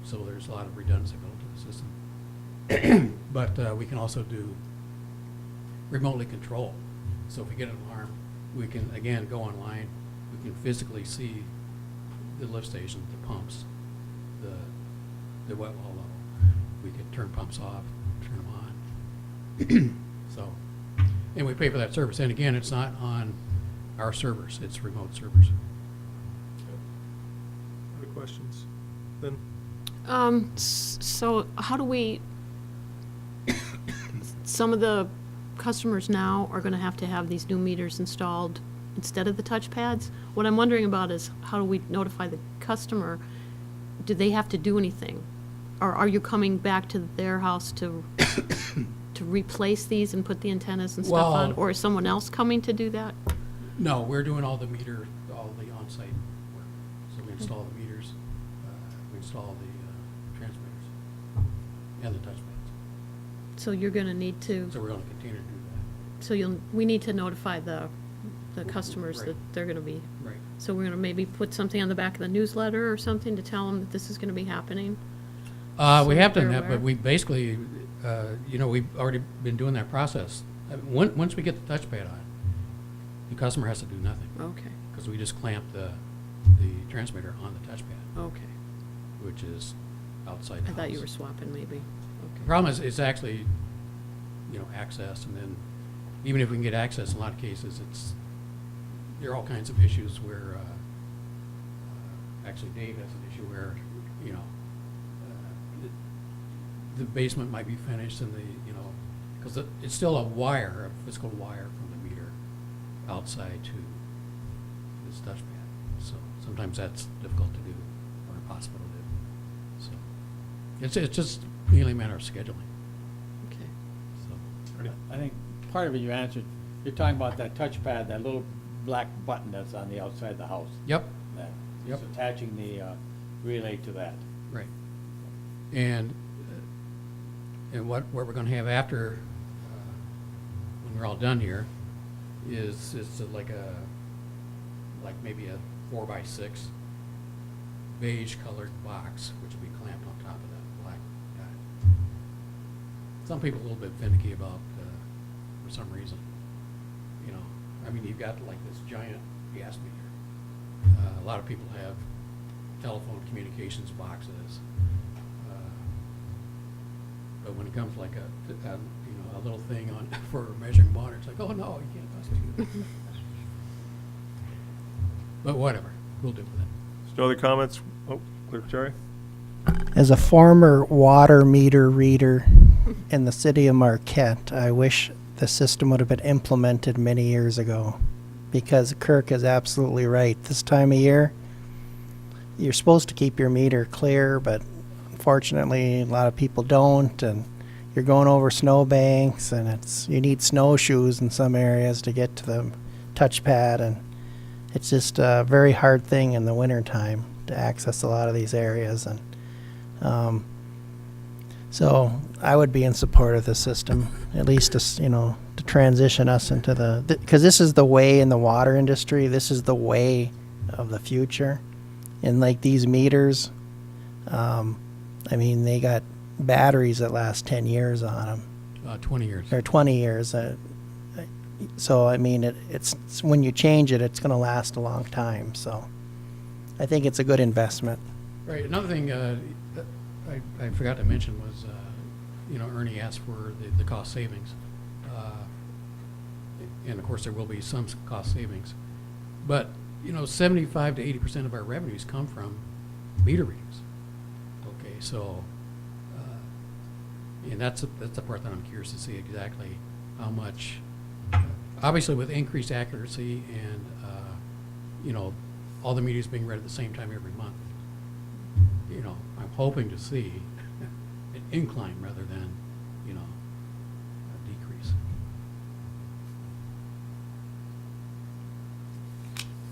So there's a lot of redundancy built into the system. But we can also do remotely control. So if we get an alarm, we can, again, go online, we can physically see the lift station, the pumps, the wet well level. We can turn pumps off, turn them on. So, and we pay for that service. And again, it's not on our servers, it's remote servers. Other questions? Lynn? So how do we, some of the customers now are gonna have to have these new meters installed instead of the touchpads. What I'm wondering about is how do we notify the customer? Do they have to do anything? Or are you coming back to their house to replace these and put the antennas and stuff on? Well- Or is someone else coming to do that? No, we're doing all the on-site work. So we install the meters, we install the transmitters and the touchpads. So you're gonna need to, So we're gonna continue to do so we need to notify the customers Right. that they're gonna be. that. Right. So we're gonna maybe put something on the back of the newsletter or something to tell them that this is gonna be happening? We So have done they're that, but aware. we basically, we've already been doing that process. Once we get the touchpad on, the customer has to do nothing, Okay, because we just clamp the transmitter on the touchpad, okay. which is outside the I house. thought you were swapping maybe. The problem is, it's actually, access, and then, even if we can get access, in a lot of cases, there are all kinds of issues where, actually Dave has an issue where, the basement might be finished and because it's still a physical wire from the meter outside to this touchpad. So sometimes that's difficult to do or impossible to do. So it's just really a matter of scheduling. Okay. So I think part of it you answered, you're talking about that touchpad, that little black button that's on the outside of the house. Yep. That, Yep. just attaching the relay to that. Right. And what we're gonna have after, when we're all done here, is like maybe a 4x6 beige colored box, which will be clamped on top of that black guy. Some people a little bit finicky about, for some reason, you've got like this giant gas meter. A lot of people have telephone communications boxes. But when it comes like a little thing on for measuring water, it's like, oh no, you can't possibly do that. But whatever, we'll do with it. No other comments? Oh, Clerk Jerry? As a former water meter reader in the city of Marquette, I wish the system would have been implemented many years ago, because Kirk is absolutely right. This time of year, you're supposed to keep your meter clear, but unfortunately, a lot of people don't, and you're going over snow banks, and you need snowshoes in some areas to get to the touchpad, and it's just a very hard thing in the wintertime to access a lot of these areas. And so I would be in support of the system, at least to transition us into because this is the way in the water industry. This is the way of the future. And like these meters, they got batteries that last 10 years on them. 20 years. Or 20 years. So, it's when you change it, it's going to last a long time. So I think it's a good investment. Right. Another thing I forgot to mention was, Ernie asked for the cost savings. And of course, there will be some cost savings. But, 75 to 80% of our revenues come from meter readings. Okay, so, and that's the part that I'm curious to see exactly how much, obviously with increased accuracy and, all the meters being read at the same time every month, I'm hoping to see an incline rather than, a decrease.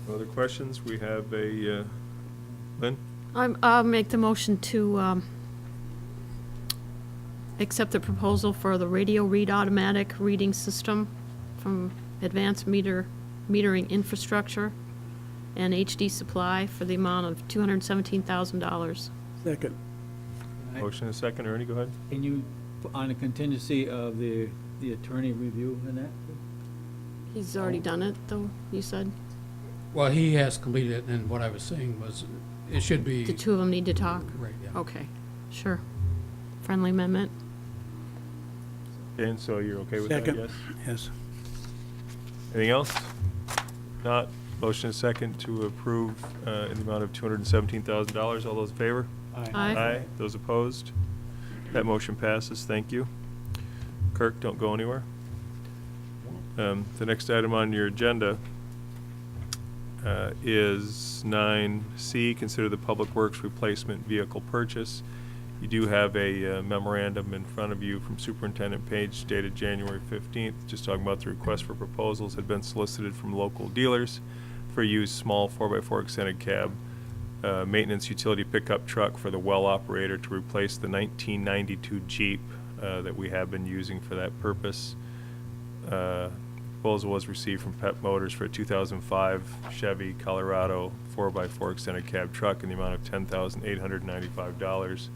No other questions? We have Lynn? I'll make the motion to accept the proposal for the radio read automatic reading system from Advanced Metering Infrastructure and HD Supply for the amount of $217,000. Second. Motion and a second. Ernie, go ahead. Can you, on a contingency of the attorney review and that? He's already done it, though, you said? Well, he has completed it, and what I was saying was, it should be. The two of them need to talk? Right, yeah. Okay, sure. Friendly amendment? And so you're okay with that, Second. yes? Yes. Anything else? Not. Motion and second to approve in the amount of $217,000. All those in favor? Aye. Those opposed? That motion passes. Thank you. Kirk, don't go anywhere. The next item on your agenda is 9C, consider the Public Works replacement vehicle purchase. You do have a memorandum in front of you from Superintendent Page dated January 15th, just talking about the request for proposals had been solicited from local dealers for use small 4x4 extended cab maintenance utility pickup truck for the well operator to replace the 1992 Jeep that we have been using for that purpose. Proposal was received from Pep Motors for a 2005 Chevy Colorado 4x4 extended cab truck in the amount of $10,895.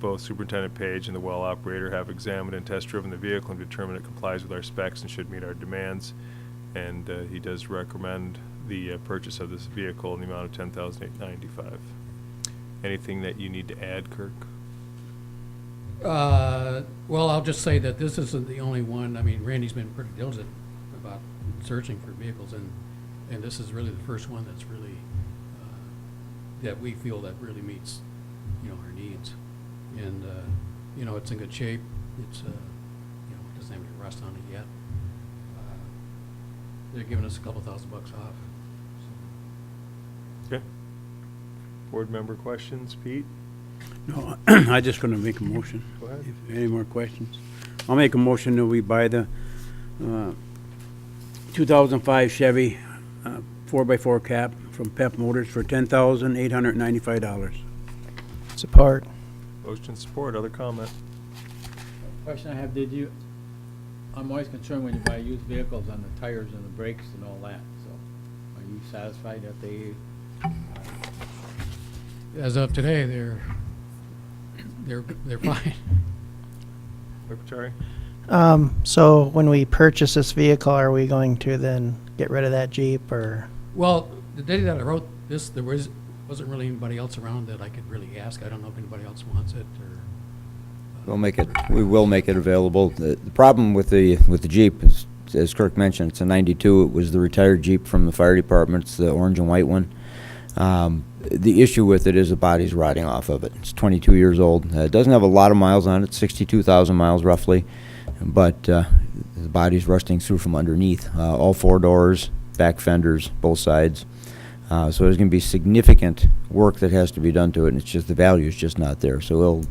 Both Superintendent Page and the well operator have examined and test driven the vehicle and determined it complies with our specs and should meet our demands. And he does recommend the purchase of this vehicle in the amount of $10,895. Anything that you need to add, Kirk? Well, I'll just say that this isn't the only one. I mean, Randy's been pretty diligent about searching for vehicles, and this is really the first one that's really, that we feel that really meets, our needs. And, it's in good shape. It's, it doesn't have any rust on it yet. They're giving us a couple $1,000 off. Okay. Board member questions? Pete? No, I just gonna make a motion. Go ahead. If any more questions? I'll make a motion that we buy the 2005 Chevy 4x4 cab from Pep Motors for $10,895. Support. Motion support. Other comment? Question I have, I'm always concerned when you buy used vehicles on the tires and the brakes and all that, so are you satisfied that they, As of today, they're fine. Secretary? So when we purchase this vehicle, are we going to then get rid of that Jeep or? Well, the day that I wrote this, there wasn't really anybody else around that I could really ask. I don't know if anybody else wants it or. We will make it available. The problem with the Jeep is, as Kirk mentioned, it's a 92. It was the retired Jeep from the fire department. It's the orange and white one. The issue with it is the body's rotting off of it. It's 22 years old. It doesn't have a lot of miles on it, 62,000 miles roughly, but the body's rusting through from underneath. All four doors, back fenders, both sides. So there's going to be significant work that has to be done to it, and it's just the value is just not there. So we'll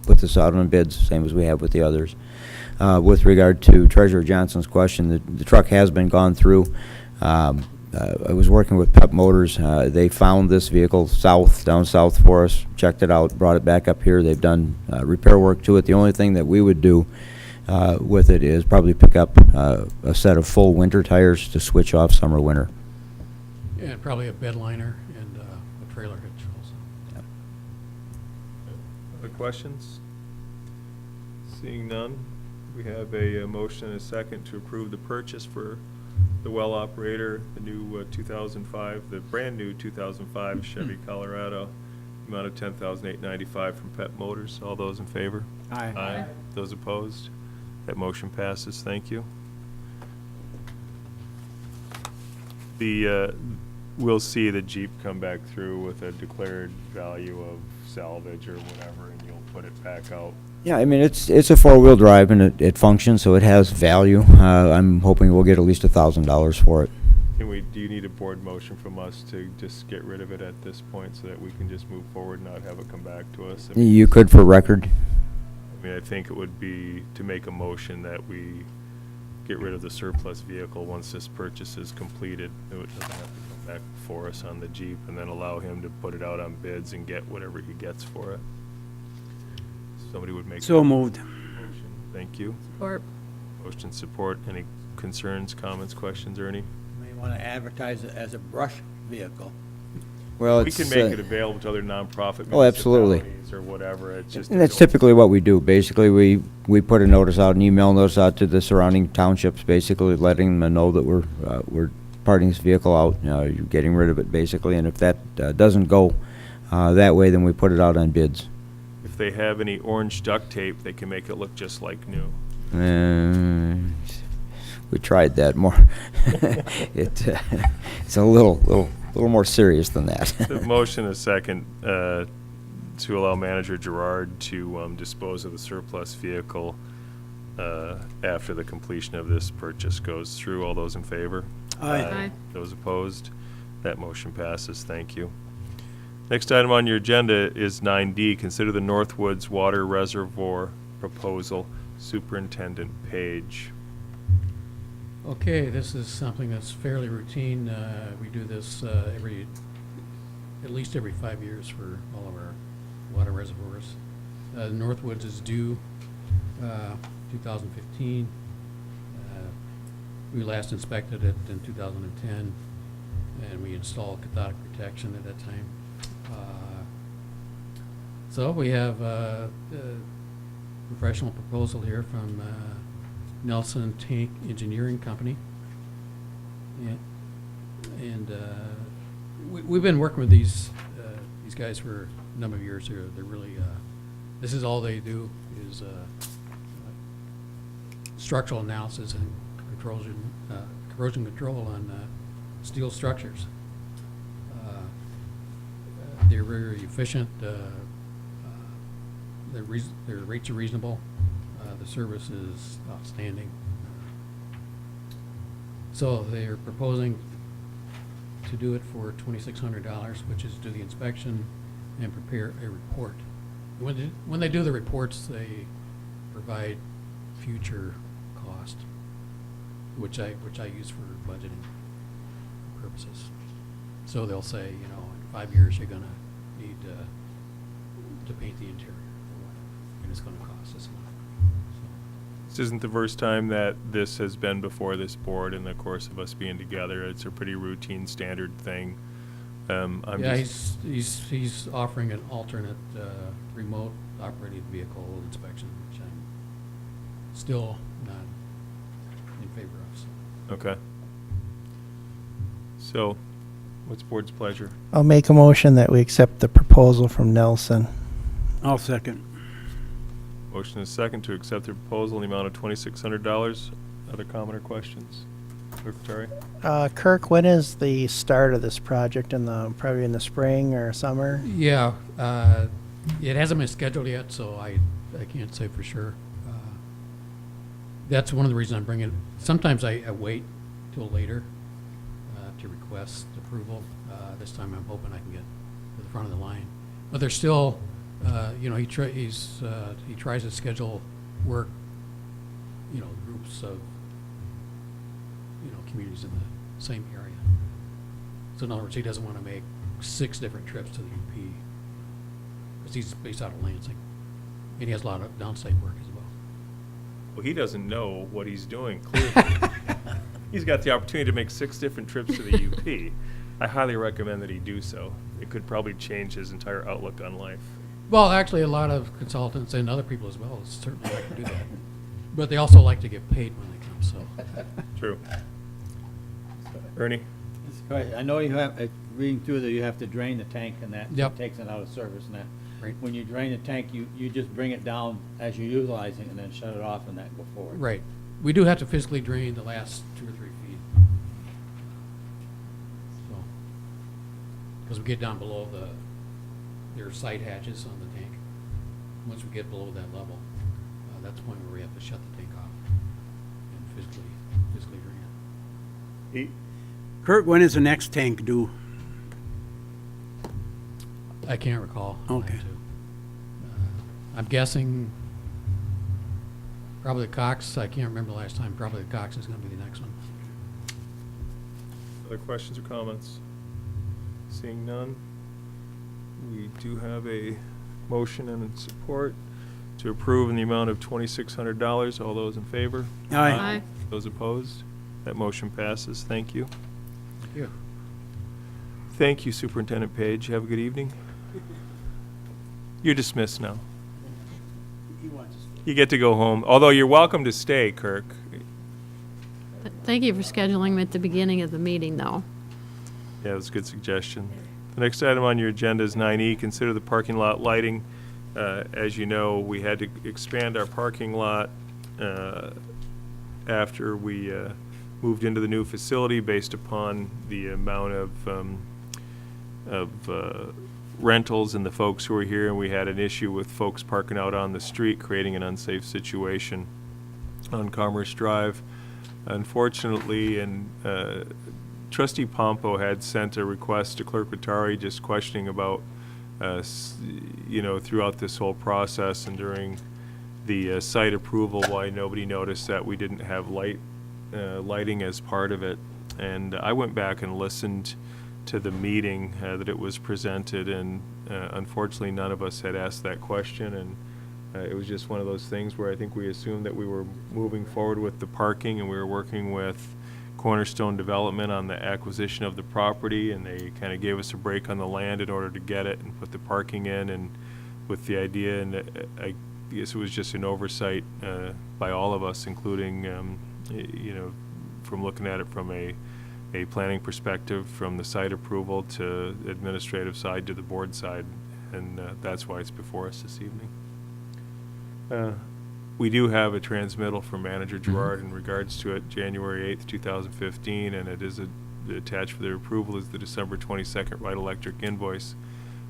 put this out on bids, same as we have with the others. With regard to Treasurer Johnson's question, the truck has been gone through. I was working with Pep Motors. They found this vehicle down south for us, checked it out, brought it back up here. They've done repair work to it. The only thing that we would do with it is probably pick up a set of full winter tires to switch off summer-winter. Yeah, probably a bed liner and a trailer hitch also. Other questions? Seeing none, we have a motion and a second to approve the purchase for the well operator, the new 2005, the brand new 2005 Chevy Colorado, amount of $10,895 from Pep Motors. All those in favor? Aye. Aye. Those opposed? That motion passes. Thank you. We'll see the Jeep come back through with a declared value of salvage or whatever, and you'll put it back out. Yeah, I mean, it's a four-wheel drive, and it functions, so it has value. I'm hoping we'll get at least $1,000 for it. Do you need a board motion from us to just get rid of it at this point so that we can just move forward and not have it come back to us? I mean, You could for record. I think it would be to make a motion that we get rid of the surplus vehicle once this purchase is completed. It doesn't have to come back for us on the Jeep, and then allow him to put it out on bids and get whatever he gets for it. Somebody would make. So that moved. motion. Thank you. Or, Motion support. Any concerns, comments, questions, Ernie? May want to advertise it as a brush vehicle. Well, We it's, can make it available to other nonprofit Oh, absolutely. municipalities or whatever. It's just. and that's typically what we do. Basically, we put a notice out, an email notice out to the surrounding townships, basically letting them know that we're parting this vehicle out, you're getting rid of it, basically, and if that doesn't go that way, then we put it out on bids. If they have any orange duct tape, they can make it look just like new. We tried that more. It's a little more serious than that. The motion is second to allow manager Gerard to dispose of the surplus vehicle after the completion of this purchase goes through. All those in favor? Aye. Aye. Those opposed? That motion passes. Thank you. Next item on your agenda is 9D. Consider the Northwoods Water Reservoir proposal. Superintendent Page. Okay, this is something that's fairly routine. We do this at least every 5 years for all of our water reservoirs. Northwoods is due 2015. We last inspected it in 2010, and we installed cathodic protection at that time. So we have a professional proposal here from Nelson Tank Engineering Company. And we've been working with these guys for a number of years. They're really, this is all they do is structural analysis and corrosion control on steel structures. They're very efficient. Their rates are reasonable. The service is outstanding. So they're proposing to do it for $2,600, which is do the inspection and prepare a report. When they do the reports, they provide future cost, which I use for budgeting purposes. So they'll say, in 5 years you're going to need to paint the interior, and it's going to cost this much. This isn't the first time that this has been before this board in the course of us being together. It's a pretty routine, standard thing. He's offering an alternate remote operated vehicle inspection, which I'm still not in favor of. So. Okay. So, what's board's pleasure? I'll make a motion that we accept the proposal from Nelson. I'll second. Motion is second to accept the proposal in the amount of $2,600. Other comment or questions? Clerk Patari? Kirk, when is the start of this project? Probably in the spring or summer? Yeah, it hasn't been scheduled yet, so I can't say for sure. That's one of the reasons I'm bringing it. Sometimes I wait till later to request approval. This time I'm hoping I can get to the front of the line. But there's still, he tries to schedule work, groups of, communities in the same area. So in other words, he doesn't want to make 6 different trips to the UP because he's based out of Lansing, and he has a lot of downstate work as well. Well, he doesn't know what he's doing, clearly. He's got the opportunity to make 6 different trips to the UP. I highly recommend that he do so. It could probably change his entire outlook on life. Well, actually, a lot of consultants and other people as well certainly like to do that. But they also like to get paid when they come, so. True. Ernie? I know you have, reading through that, you have to drain the tank and that Yep. takes it out of service and that. Right. When you drain the tank, you just bring it down as you're utilizing it and then shut it off and that go forward. Right. We do have to physically drain the last 2 or 3 feet. So, because we get down below there are side hatches on the tank. Once we get below that level, that's the point where we have to shut the tank off and physically drain it. Kurt, when is the next tank due? I can't recall. I'll have Okay. to. I'm guessing probably the Cox. I can't remember the last time. Probably the Cox is going to be the next one. Other questions or comments? Seeing none, we do have a motion and support to approve in the amount of $2,600. All those in favor? Aye. Those opposed? That motion passes. Thank you. Thank you. Thank you, Superintendent Page. Have a good evening. You're dismissed now. You get to go home, although you're welcome to stay, Kirk. Thank you for scheduling me at the beginning of the meeting, though. Yeah, that's a good suggestion. The next item on your agenda is 9E, consider the parking lot lighting. As you know, we had to expand our parking lot after we moved into the new facility based upon the amount of rentals and the folks who were here, and we had an issue with folks parking out on the street, creating an unsafe situation on Commerce Drive. Unfortunately, and Trustee Pompo had sent a request to Clerk Rattari just questioning about, throughout this whole process and during the site approval, why nobody noticed that we didn't have lighting as part of it. And I went back and listened to the meeting that it was presented, and unfortunately none of us had asked that question, and it was just one of those things where I think we assumed that we were moving forward with the parking, and we were working with Cornerstone Development on the acquisition of the property, and they kind of gave us a break on the land in order to get it and put the parking in, and with the idea, and I guess it was just an oversight by all of us, including from looking at it from a planning perspective, from the site approval to administrative side to the board side, and that's why it's before us this evening. We do have a transmittal from Manager Gerard in regards to it, January 8th, 2015, and it is attached for their approval is the December 22nd Wright Electric invoice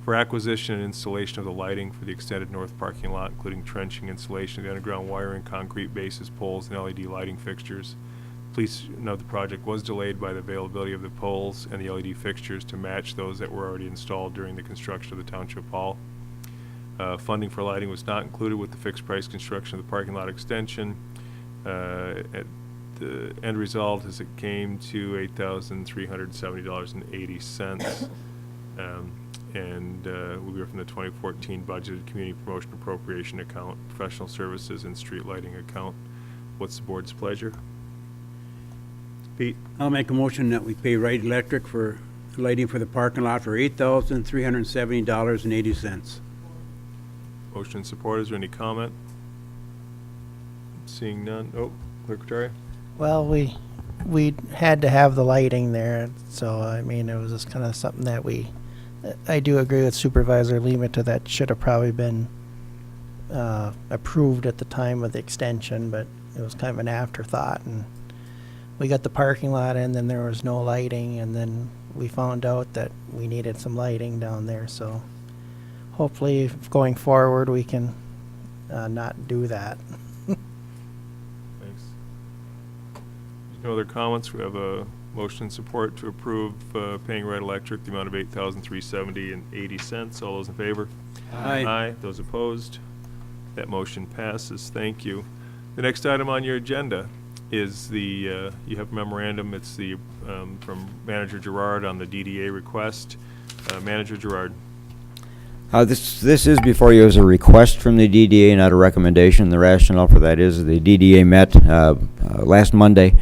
for acquisition and installation of the lighting for the extended north parking lot, including trenching, installation of the underground wiring, concrete bases, poles, and LED lighting fixtures. Please note the project was delayed by the availability of the poles and the LED fixtures to match those that were already installed during the construction of the Township Hall. Funding for lighting was not included with the fixed price construction of the parking lot extension. At the end result is it came to $8,370.80. And will be from the 2014 budgeted community promotion appropriation account, professional services, and street lighting account. What's the board's pleasure? Pete? I'll make a motion that we pay Wright Electric for lighting for the parking lot for $8,370.80. Motion and support. Is there any comment? Seeing none. Oh, Clerk Rattari? Well, we had to have the lighting there, so I mean, it was just kind of something that I do agree with Supervisor Lima to that should have probably been approved at the time of the extension, but it was kind of an afterthought, and we got the parking lot in, then there was no lighting, and then we found out that we needed some lighting down there, so hopefully going forward we can not do that. Thanks. There's no other comments. We have a motion and support to approve paying Wright Electric the amount of $8,370.80. All those in favor? Aye. Aye. Those opposed? That motion passes. Thank you. The next item on your agenda is you have a memorandum. It's from Manager Gerard on the DDA request. Manager Gerard. This is before you as a request from the DDA, not a recommendation. The rationale for that is the DDA met last Monday,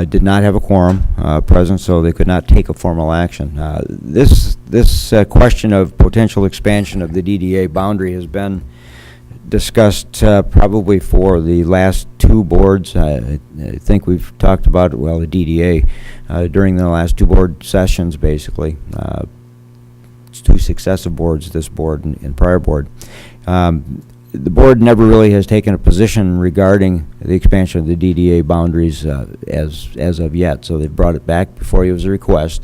did not have a quorum present, so they could not take a formal action. This question of potential expansion of the DDA boundary has been discussed probably for the last two boards. I think we've talked about, well, the DDA during the last two board sessions, basically. Two successive boards, this board and prior board. The board never really has taken a position regarding the expansion of the DDA boundaries as of yet, so they've brought it back before you as a request.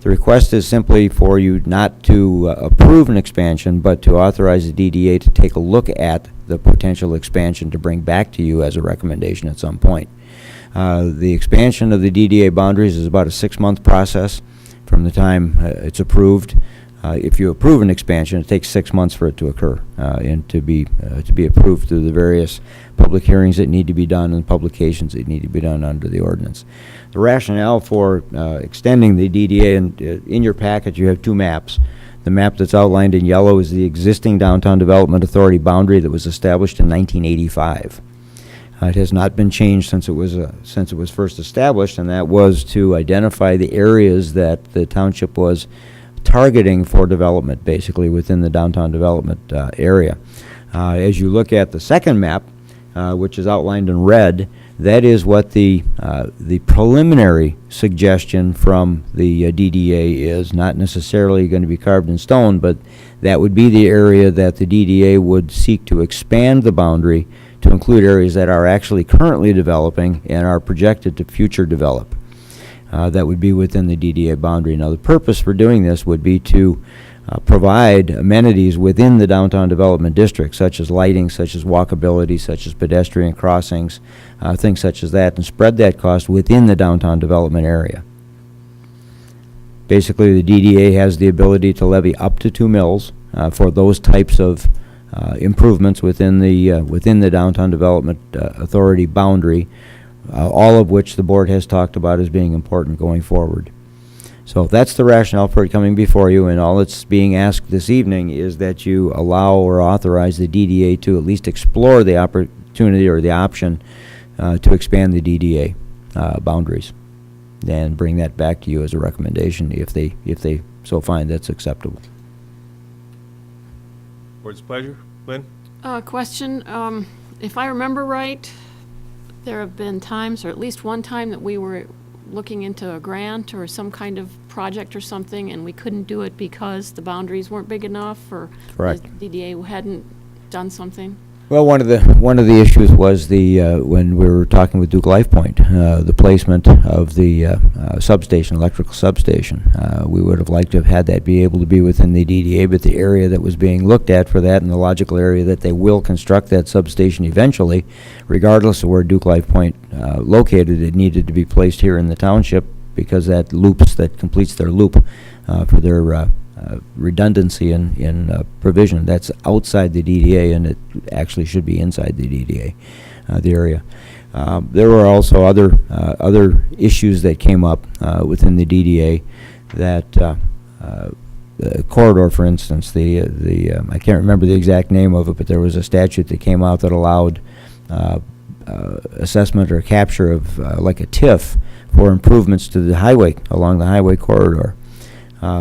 The request is simply for you not to approve an expansion, but to authorize the DDA to take a look at the potential expansion to bring back to you as a recommendation at some point. The expansion of the DDA boundaries is about a 6-month process from the time it's approved. If you approve an expansion, it takes 6 months for it to occur and to be approved through the various public hearings that need to be done and publications that need to be done under the ordinance. The rationale for extending the DDA, and in your packet you have two maps. The map that's outlined in yellow is the existing Downtown Development Authority boundary that was established in 1985. It has not been changed since it was first established, and that was to identify the areas that the township was targeting for development, basically within the downtown development area. As you look at the second map, which is outlined in red, that is what the preliminary suggestion from the DDA is, not necessarily going to be carved in stone, but that would be the area that the DDA would seek to expand the boundary to include areas that are actually currently developing and are projected to future develop. That would be within the DDA boundary. Now, the purpose for doing this would be to provide amenities within the downtown development district, such as lighting, such as walkability, such as pedestrian crossings, things such as that, and spread that cost within the downtown development area. Basically, the DDA has the ability to levy up to 2 mills for those types of improvements within the downtown development authority boundary, all of which the board has talked about as being important going forward. So that's the rationale for it coming before you, and all that's being asked this evening is that you allow or authorize the DDA to at least explore the opportunity or the option to expand the DDA boundaries, and bring that back to you as a recommendation if they so find that's acceptable. Board's pleasure. Lynn? Question, if I remember right, there have been times, or at least one time, that we were looking into a grant or some kind of project or something, and we couldn't do it because the boundaries weren't big enough, or Correct. the DDA hadn't done something. Well, one of the issues was when we were talking with Duke Life Point, the placement of the substation, electrical substation. We would have liked to have had that be able to be within the DDA, but the area that was being looked at for that, and the logical area that they will construct that substation eventually, regardless of where Duke Life Point located, it needed to be placed here in the township because that completes their loop for their redundancy in provision. That's outside the DDA, and it actually should be inside the DDA, the area. There were also other issues that came up within the DDA that the corridor, for instance, I can't remember the exact name of it, but there was a statute that came out that allowed assessment or capture of like a TIF for improvements to the highway, along the highway corridor.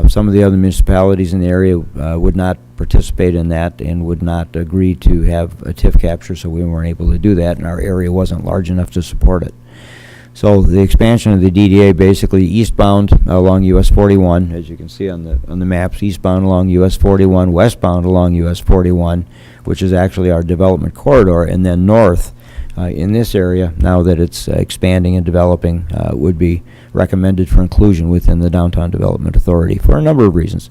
Some of the other municipalities in the area would not participate in that and would not agree to have a TIF capture, so we weren't able to do that, and our area wasn't large enough to support it. So the expansion of the DDA, basically eastbound along US 41, as you can see on the maps, eastbound along US 41, westbound along US 41, which is actually our development corridor, and then north in this area, now that it's expanding and developing, would be recommended for inclusion within the Downtown Development Authority for a number of reasons.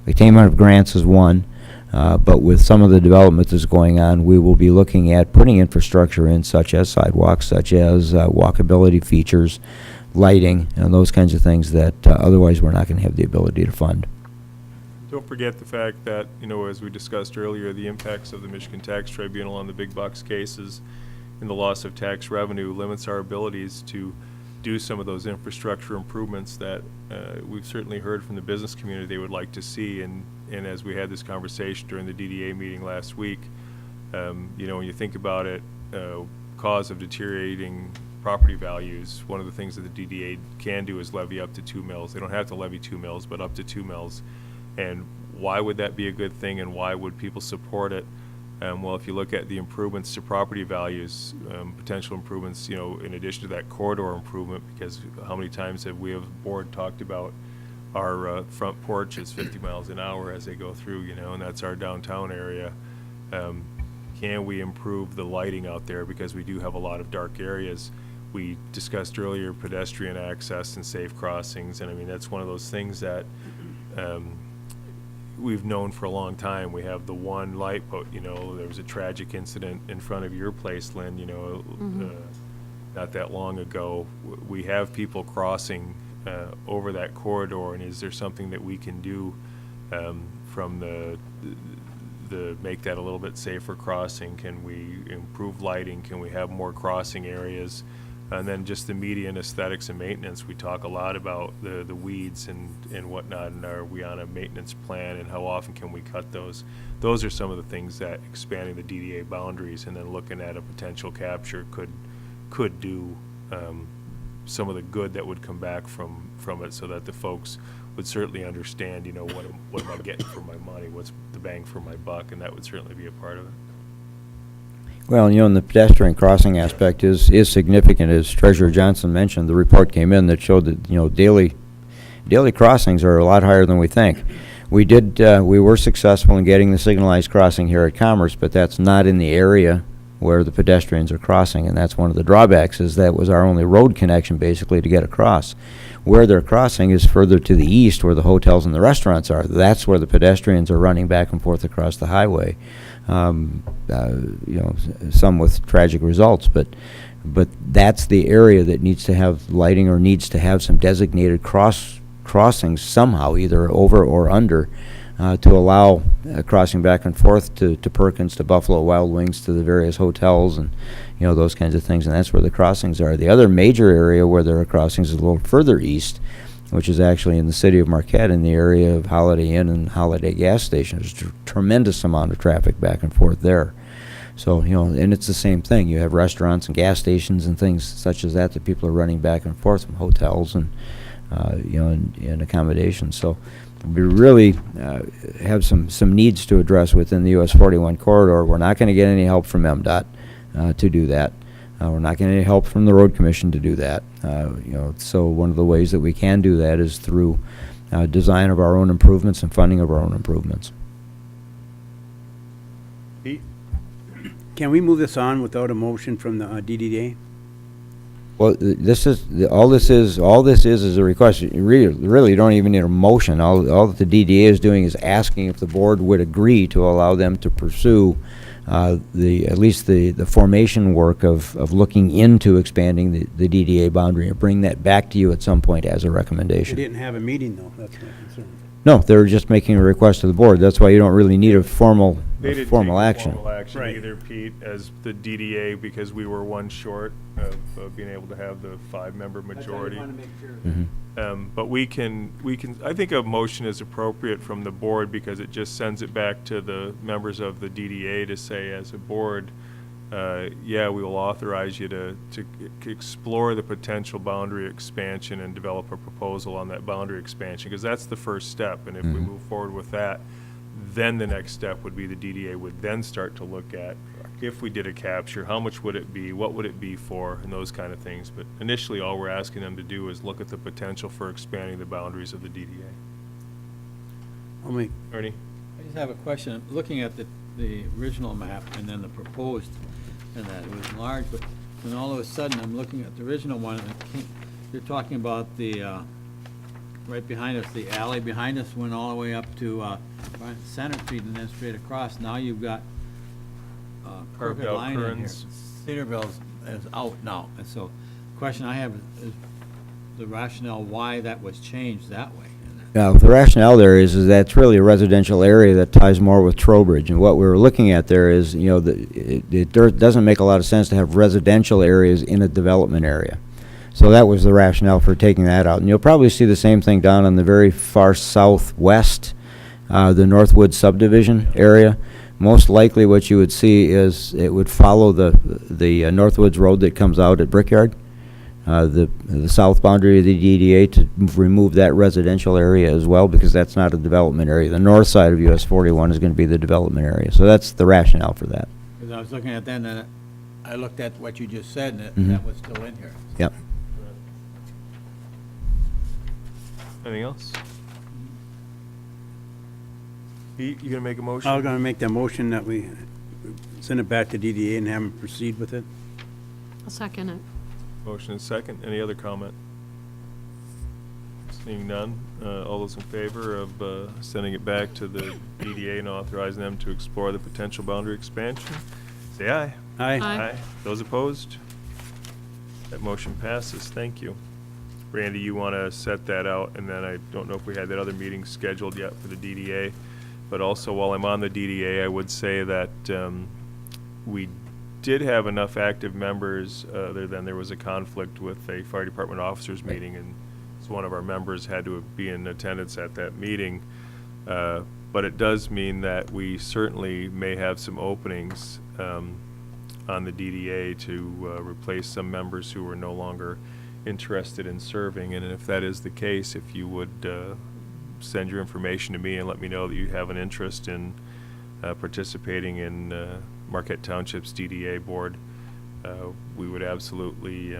Attainment of grants is one, but with some of the development that's going on, we will be looking at putting infrastructure in, such as sidewalks, such as walkability features, lighting, and those kinds of things that otherwise we're not going to have the ability to fund. Don't forget the fact that, as we discussed earlier, the impacts of the Michigan Tax Tribunal on the big bucks cases and the loss of tax revenue limits our abilities to do some of those infrastructure improvements that we've certainly heard from the business community they would like to see. And as we had this conversation during the DDA meeting last week, when you think about it, cause of deteriorating property values, one of the things that the DDA can do is levy up to 2 mills. They don't have to levy 2 mills, but up to 2 mills. And why would that be a good thing, and why would people support it? Well, if you look at the improvements to property values, potential improvements, in addition to that corridor improvement, because how many times have we as a board talked about our front porch is 50 miles an hour as they go through, and that's our downtown area. Can we improve the lighting out there, because we do have a lot of dark areas? We discussed earlier pedestrian access and safe crossings, and I mean, that's one of those things that we've known for a long time. We have the one light, but there was a tragic incident in front of your place, Lynn, not that long ago. We have people crossing over that corridor, and is there something that we can do from the make that a little bit safer crossing? Can we improve lighting? Can we have more crossing areas? And then just the median aesthetics and maintenance, we talk a lot about the weeds and whatnot, and are we on a maintenance plan, and how often can we cut those? Those are some of the things that expanding the DDA boundaries and then looking at a potential capture could do, some of the good that would come back from it, so that the folks would certainly understand, you know, what am I getting for my money, what's the bang for my buck, and that would certainly be a part of it. Well, you know, and the pedestrian crossing aspect is significant. As Treasurer Johnson mentioned, the report came in that showed that, you know, daily crossings are a lot higher than we think. We were successful in getting the signalized crossing here at Commerce, but that's not in the area where the pedestrians are crossing, and that's one of the drawbacks, is that was our only road connection basically to get across. Where they're crossing is further to the east, where the hotels and the restaurants are. That's where the pedestrians are running back and forth across the highway. You know, some with tragic results, but that's the area that needs to have lighting, or needs to have some designated crossings somehow, either over or under, to allow crossing back and forth to Perkins, to Buffalo Wild Wings, to the various hotels, and, you know, those kinds of things. And that's where the crossings are. The other major area where there are crossings is a little further east, which is actually in the city of Marquette, in the area of Holiday Inn and Holiday gas station. There's a tremendous amount of traffic back and forth there. So, you know, and it's the same thing. You have restaurants and gas stations and things such as that people are running back and forth from hotels and, you know, and accommodations. So we really have some needs to address within the US 41 corridor. We're not going to get any help from MDOT to do that. We're not getting any help from the Road Commission to do that. You know, so one of the ways that we can do that is through design of our own improvements and funding of our own improvements. Pete? Can we move this on without a motion from the DDA? Well, all this is a request. You really don't even need a motion. All that the DDA is doing is asking if the board would agree to allow them to pursue at least the formation work of looking into expanding the DDA boundary, and bring that back to you at some point as a We recommendation. didn't have a meeting, though. That's my concern. No, they're just making a request to the board. That's why you don't really need a formal They didn't formal take action. formal action Right. either, Pete, as the DDA, because we were one short of being able to have the 5-member majority. But we can, I think a motion is appropriate from the board, because it just sends it back to the members of the DDA to say, as a board, yeah, we will authorize you to explore the potential boundary expansion and develop a proposal on that boundary expansion, because that's the first step. And if we move forward with that, then the next step would be the DDA would then start to look at, if we did a capture, how much would it be, what would it be for, and those kind of things. But initially, all we're asking them to do is look at the potential for expanding the boundaries of the DDA. Ernie? I just have a question. Looking at the original map and then the proposed, and that it was large, but then all of a sudden, I'm looking at the original one, and you're talking about the, right behind us, the alley behind us went all the way up to Center Street and then straight across. Now you've got Carved crooked out line in here. Kearns. Cedarville's is out now, and so the question I have is the rationale why that was changed that way. Now, the rationale there is that's really a residential area that ties more with Trowbridge. And what we were looking at there is, you know, it doesn't make a lot of sense to have residential areas in a development area. So that was the rationale for taking that out. And you'll probably see the same thing down on the very far southwest, the Northwood subdivision area. Most likely what you would see is it would follow the Northwoods Road that comes out at Brickyard, the south boundary of the DDA, to remove that residential area as well, because that's not a development area. The north side of US 41 is going to be the development area. So that's the rationale for that. Because I was looking at that, and I looked at what you just said, and that was still in here. Yep. Anything else? Pete, you gonna make a motion? I'm going to make the motion that we send it back to DDA and have them proceed with it. I'll second it. Motion and second. Any other comment? Seeing none, all those in favor of sending it back to the DDA and authorizing them to explore the potential boundary expansion, say aye. Aye. Aye. Those opposed? That motion passes. Thank you. Randy, you want to set that out, and then I don't know if we had that other meeting scheduled yet for the DDA, but also while I'm on the DDA, I would say that we did have enough active members, other than there was a conflict with a fire department officers meeting, and so one of our members had to be in attendance at that meeting. But it does mean that we certainly may have some openings on the DDA to replace some members who are no longer interested in serving. And if that is the case, if you would send your information to me and let me know that you have an interest in participating in Marquette Township's DDA board, we would absolutely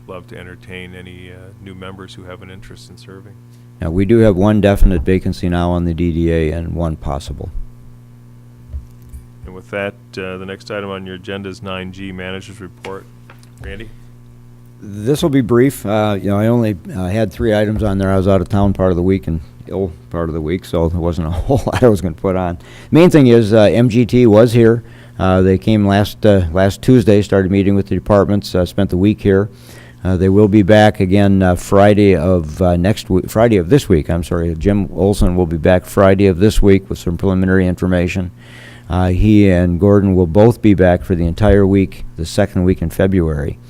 love to entertain any new members who have an interest in serving. Now, we do have one definite vacancy now on the DDA and one possible. And with that, the next item on your agenda is 9G, Manager's Report. Randy? This will be brief. I only had 3 items on there. I was out of town part of the week and ill part of the week, so there wasn't a whole lot I was going to put on. Main thing is MGT was here. They came last Tuesday, started meeting with the departments, spent the week here. They will be back again Friday of this week. I'm sorry. Jim Olson will be back Friday of this week with some preliminary information. He and Gordon will both be back for the entire week, the second week in February,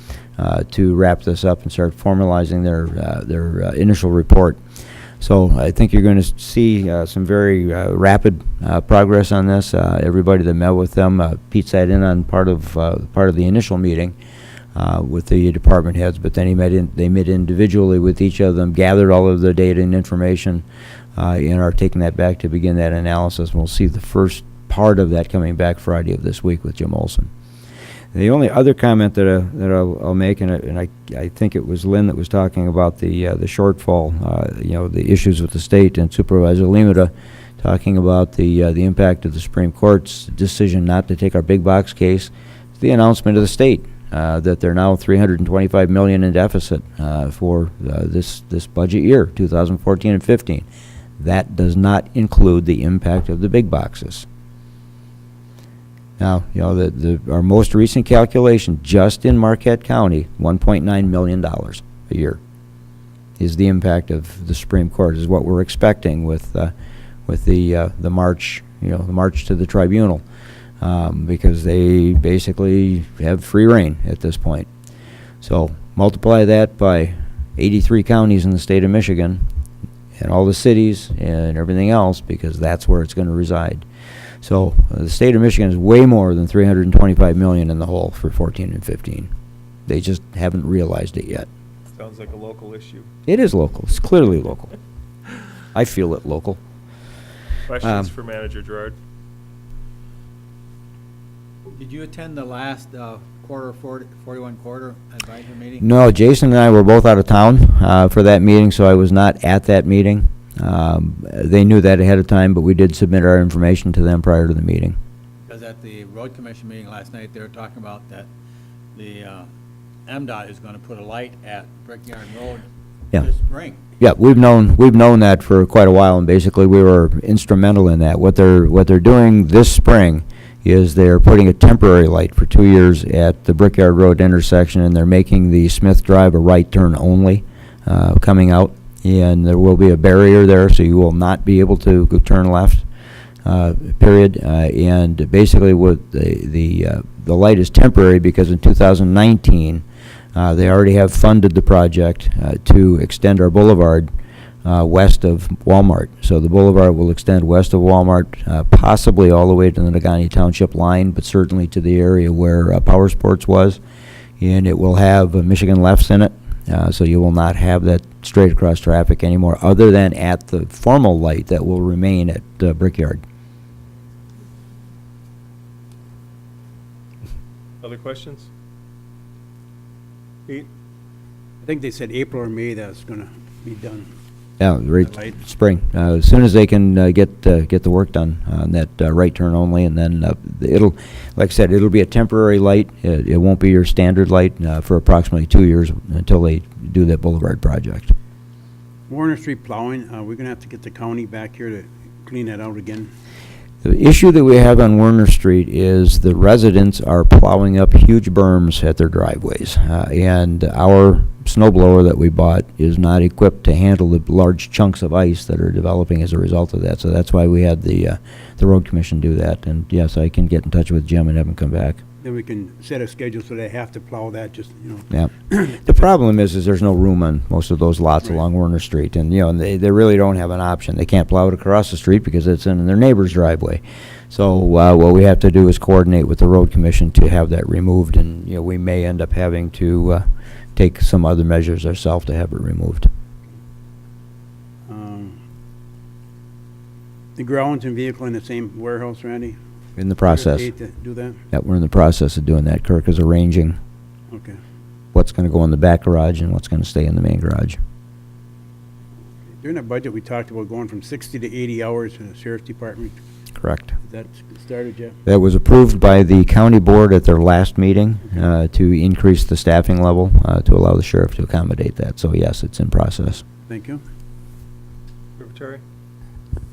to wrap this up and start formalizing their initial report. So I think you're going to see some very rapid progress on this. Everybody that met with them, Pete sat in on part of the initial meeting with the department heads, but then they met individually with each of them, gathered all of the data and information, and are taking that back to begin that analysis. And we'll see the first part of that coming back Friday of this week with Jim Olson. The only other comment that I'll make, and I think it was Lynn that was talking about the shortfall, the issues with the state, and Supervisor Limita talking about the impact of the Supreme Court's decision not to take our big box case. The announcement of the state that they're now $325 million in deficit for this budget year, 2014 and 15. That does not include the impact of the big boxes. Now, our most recent calculation, just in Marquette County, $1.9 million a year is the impact of the Supreme Court, is what we're expecting with the march, the march to the tribunal, because they basically have free reign at this point. So multiply that by 83 counties in the state of Michigan and all the cities and everything else, because that's where it's going to reside. So the state of Michigan is way more than $325 million in the hole for 14 and 15. They just haven't realized it yet. Sounds like a local issue. It is local. It's clearly local. I feel it local. Questions for Manager Gerard? Did you attend the last 41 quarter advisory meeting? No, Jason and I were both out of town for that meeting, so I was not at that meeting. They knew that ahead of time, but we did submit our information to them prior to the meeting. Because at the road commission meeting last night, they were talking about that the MDOT is going to put a light at Brickyard Road this spring. Yeah, we've known that for quite a while, and basically we were instrumental in that. What they're doing this spring is they're putting a temporary light for 2 years at the Brickyard Road intersection, and they're making the Smith Drive a right turn only coming out. And there will be a barrier there, so you will not be able to go turn left, period. And basically what the light is temporary because in 2019, they already have funded the project to extend our boulevard west of Walmart. So the boulevard will extend west of Walmart, possibly all the way to the Negaunee Township line, but certainly to the area where Power Sports was. And it will have Michigan lefts in it. So you will not have that straight across traffic anymore, other than at the formal light that will remain at Brickyard. Other questions? Pete? I think they said April or May that's going to be done. Yeah, right, spring. As soon as they can get the work done on that right turn only, and then it'll, like I said, it'll be a temporary light. It won't be your standard light for approximately 2 years until they do that boulevard project. Warner Street plowing, we're going to have to get the county back here to clean that out again. The issue that we have on Werner Street is the residents are plowing up huge berms at their driveways, and our snow blower that we bought is not equipped to handle the large chunks of ice that are developing as a result of that. So that's why we had the road commission do that. And yes, I can get in touch with Jim and have him come back. then we can set a schedule so they have to plow that, just, you know. Yeah. The problem is there's no room on most of those lots along Werner Street, and, and they really don't have an option. They can't plow it across the street because it's in their neighbor's driveway. So, what we have to do is coordinate with the road commission to have that removed, and, we may end up having to, take some other measures ourselves to have it removed. The grounds and vehicle in the same warehouse, Randy? In the process. Okay to do that? Yeah, we're in the process of doing that. Kirk is arranging Okay. what's gonna go in the back garage and what's gonna stay in the main garage. During the budget, we talked about going from 60 to 80 hours in the sheriff's department. Correct. Is that started yet? That was approved by the county board at their last meeting, to increase the staffing level, to allow the sheriff to accommodate that. So yes, it's in process. Thank you. Secretary?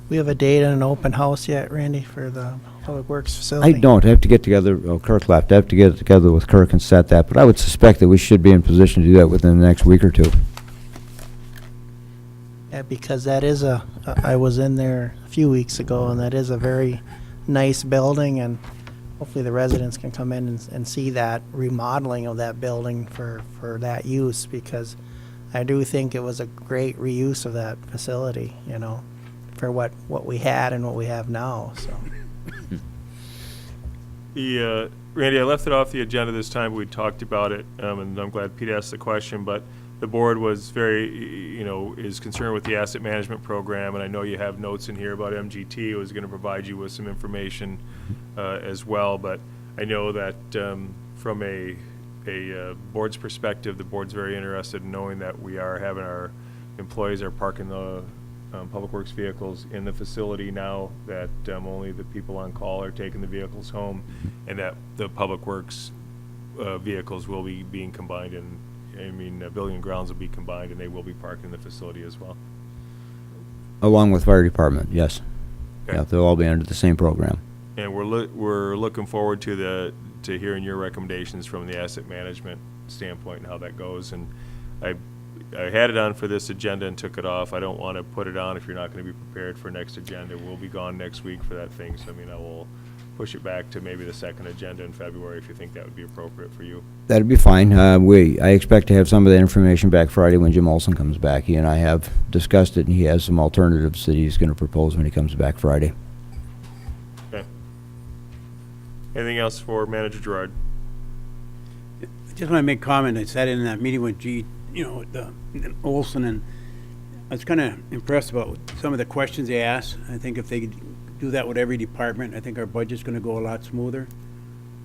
We have a date and an open house yet, Randy, for the Public Works I facility? don't. I have to get together, Kirk left. I have to get together with Kirk and set that, but I would suspect that we should be in position to do that within the next week or two. Yeah, because that is I was in there a few weeks ago, and that is a very nice building, and hopefully the residents can come in and see that remodeling of that building for that use, because I do think it was a great reuse of that facility, for what we had and what we have now, so. Randy, I left it off the agenda this time, but we talked about it, and I'm glad Pete asked the question, but the board was very, is concerned with the asset management program, and I know you have notes in here about MGT. It was going to provide you with some information as well, but I know that from a board's perspective, the board's very interested in knowing that we are having our employees are parking the Public Works vehicles in the facility now, that only the people on call are taking the vehicles home, and that the Public Works vehicles will be being combined building and grounds will be combined, and they will be parked in the facility as well. Along with fire department, yes. Okay. Yeah, they'll all be under the same program. And we're looking forward to hearing your recommendations from the asset management standpoint and how that goes. And I had it on for this agenda and took it off. I don't want to put it on if you're not going to be prepared for next agenda. We'll be gone next week for that thing, so I will push it back to maybe the second agenda in February if you think that would be appropriate for you. That'd be fine. I expect to have some of that information back Friday when Jim Olson comes back. He and I have discussed it, and he has some alternatives that he's going to propose when he comes back Friday. Okay. Anything else for Manager Gerard? I just want to make a comment. I sat in that meeting with Olson, and I was kind of impressed about some of the questions they asked. I think if they do that with every department, I think our budget's going to go a lot smoother.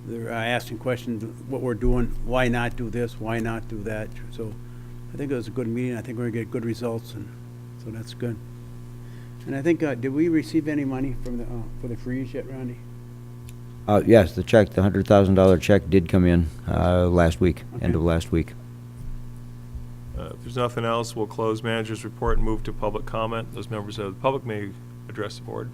They're asking questions, what we're doing, why not do this, why not do that. So I think it was a good meeting. I think we're going to get good results, and so that's good. And I think, did we receive any money from for the freeze yet, Randy? Yes, the $100,000 check did come in last week, end of last week. If there's nothing else, we'll close manager's report and move to public comment. Those members of the public may address the board.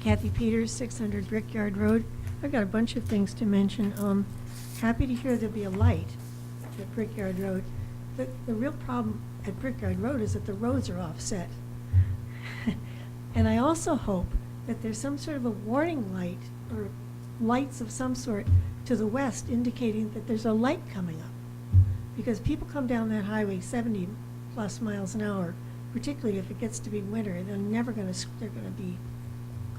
Kathy Peters, 600 Brickyard Road. I've got a bunch of things to mention. Happy to hear there'll be a light at Brickyard Road. The real problem at Brickyard Road is that the roads are offset. And I also hope that there's some sort of a warning light or lights of some sort to the west indicating that there's a light coming up. Because people come down that highway 70 plus miles an hour, particularly if it gets to be winter. They're going to be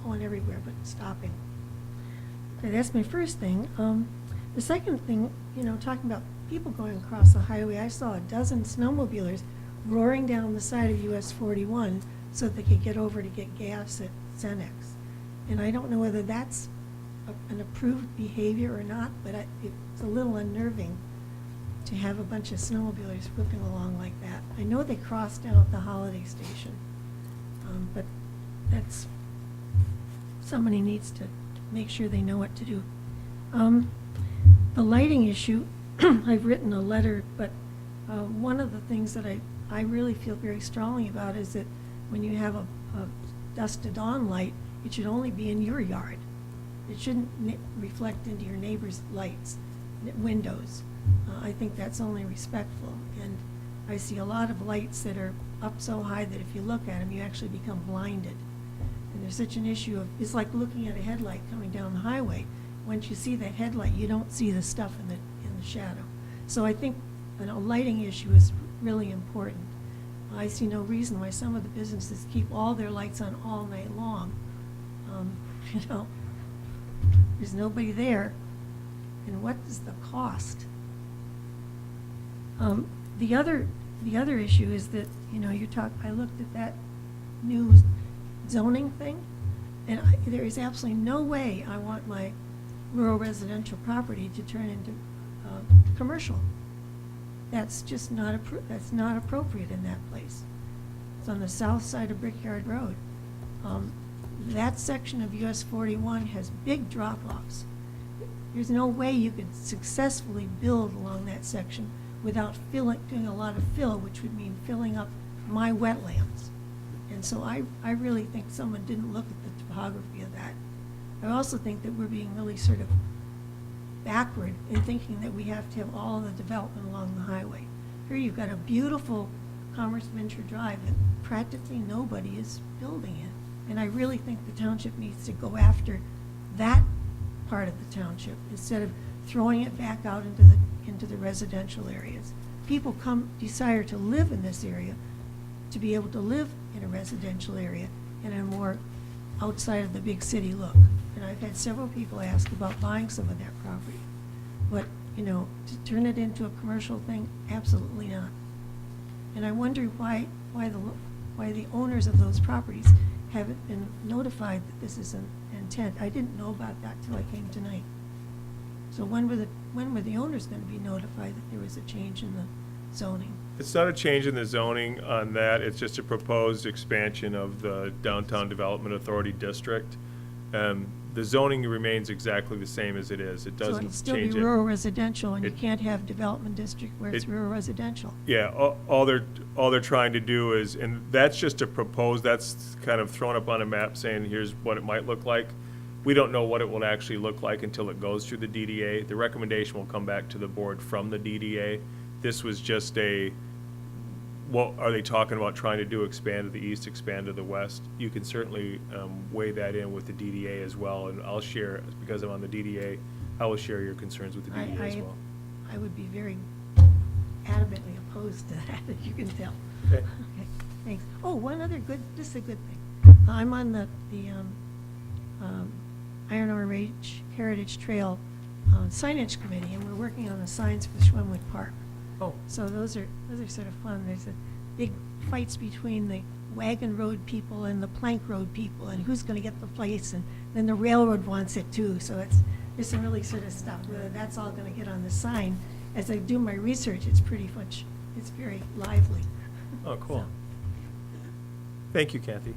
going everywhere but stopping. Okay, that's my first thing. The second thing, talking about people going across the highway, I saw a dozen snowmobilers roaring down the side of US 41 so that they could get over to get gas at Cenex. And I don't know whether that's an approved behavior or not, but it's a little unnerving to have a bunch of snowmobilers whipping along like that. I know they crossed down at the Holiday Station, but somebody needs to make sure they know what to do. The lighting issue, I've written a letter, but one of the things that I really feel very strongly about is that when you have a dusk to dawn light, it should only be in your yard. It shouldn't reflect into your neighbor's lights, windows. I think that's only respectful. And I see a lot of lights that are up so high that if you look at them, you actually become blinded. And there's such an issue of, it's like looking at a headlight coming down the highway. Once you see that headlight, you don't see the stuff in the shadow. So I think a lighting issue is really important. I see no reason why some of the businesses keep all their lights on all night long. You know, there's nobody there. And what is the cost? The other issue is that, you know, I looked at that new zoning thing, and there is absolutely no way I want my rural residential property to turn into commercial. That's just that's not appropriate in that place. It's on the south side of Brickyard Road. That section of US 41 has big drop-offs. There's no way you could successfully build along that section without doing a lot of fill, which would mean filling up my wetlands. And so I really think someone didn't look at the topography of that. I also think that we're being really sort of backward in thinking that we have to have all of the development along the highway. Here you've got a beautiful Commerce Venture Drive that practically nobody is building in. And I really think the township needs to go after that part of the township instead of throwing it back out into the residential areas. People desire to live in this area, to be able to live in a residential area in a more outside of the big city look. And I've had several people ask about buying some of that property. But, you know, to turn it into a commercial thing, absolutely not. And I wonder why the owners of those properties haven't been notified that this is an intent. I didn't know about that till I came tonight. So when were the owners going to be notified that there was a change in the zoning? It's not a change in the zoning on that, it's just a proposed expansion of the Downtown Development Authority District. The zoning remains exactly the same as it is. It doesn't So it'll still be change it. rural residential, and you It- can't have development district where it's rural residential. Yeah, all they're trying to do is, and that's just a propose, that's kind of thrown up on a map saying, here's what it might look like. We don't know what it will actually look like until it goes through the DDA. The recommendation will come back to the board from the DDA. This was just what are they talking about trying to do, expand to the east, expand to the west? You can certainly weigh that in with the DDA as well, and I'll share, because I'm on the DDA, I will share your concerns with the DDA as well. I would be very adamantly opposed to that, as you can tell. Okay. Okay, thanks. Oh, this is a good thing. I'm on the Iron Ore Range Heritage Trail signage committee, and we're working on the signs for Schwimwood Park. Oh. So those are sort of fun. There's a big fights between the wagon road people and the plank road people, and who's going to get the place, and then the railroad wants it too. So there's some really sort of stuff. Whether that's all going to get on the sign, as I do my research, it's pretty much, it's very lively. Oh, cool. So, Thank you, Kathy.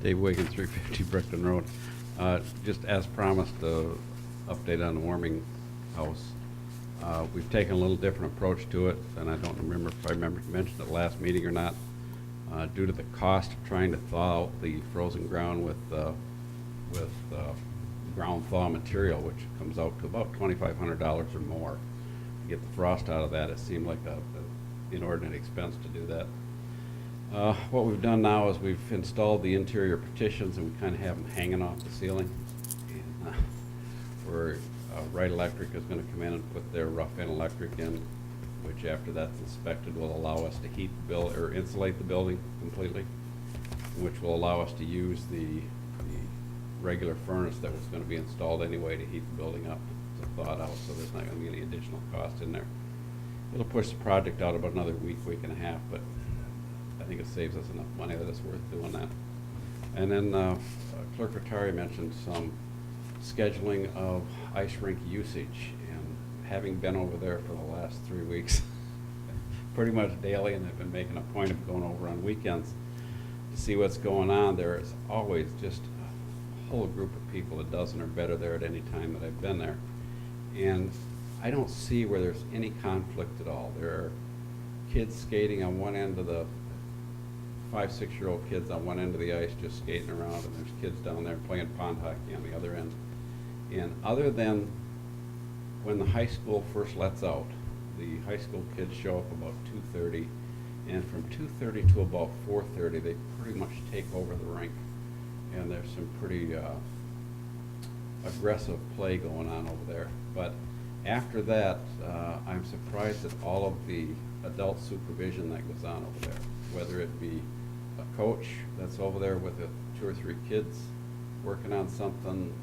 Dave Wiggins, 350 Brickton Road. Just as promised, update on the warming house. We've taken a little different approach to it, and I don't remember if I mentioned it last meeting or not. Due to the cost of trying to thaw out the frozen ground with ground thaw material, which comes out to about $2,500 or more. To get the frost out of that, it seemed like an inordinate expense to do that. What we've done now is we've installed the interior partitions, and we kind of have them hanging off the ceiling. And, where Wright Electric is going to come in and put their rough-in electric in, which after that's inspected will allow us to heat the building or insulate the building completely, which will allow us to use the regular furnace that was going to be installed anyway to heat the building up to thaw it out, so there's not going to be any additional cost in there. It'll push the project out about another week and a half, but I think it saves us enough money that it's worth doing that. And then Clerk Rattari mentioned some scheduling of ice rink usage, and having been over there for the last 3 weeks, pretty much daily, and I've been making a point of going over on weekends to see what's going on. There is always just a whole group of people, a dozen or better there at any time that I've been there. And I don't see where there's any conflict at all. There are kids skating on one end of the 5-, 6-year-old kids on one end of the ice just skating around, and there's kids down there playing pond hockey on the other end. And other than when the high school first lets out, the high school kids show up about 2:30, and from 2:30 to about 4:30, they pretty much take over the rink. And there's some pretty aggressive play going on over there. But after that, I'm surprised at all of the adult supervision that goes on over there, whether it be a coach that's over there with 2 or 3 kids working on something.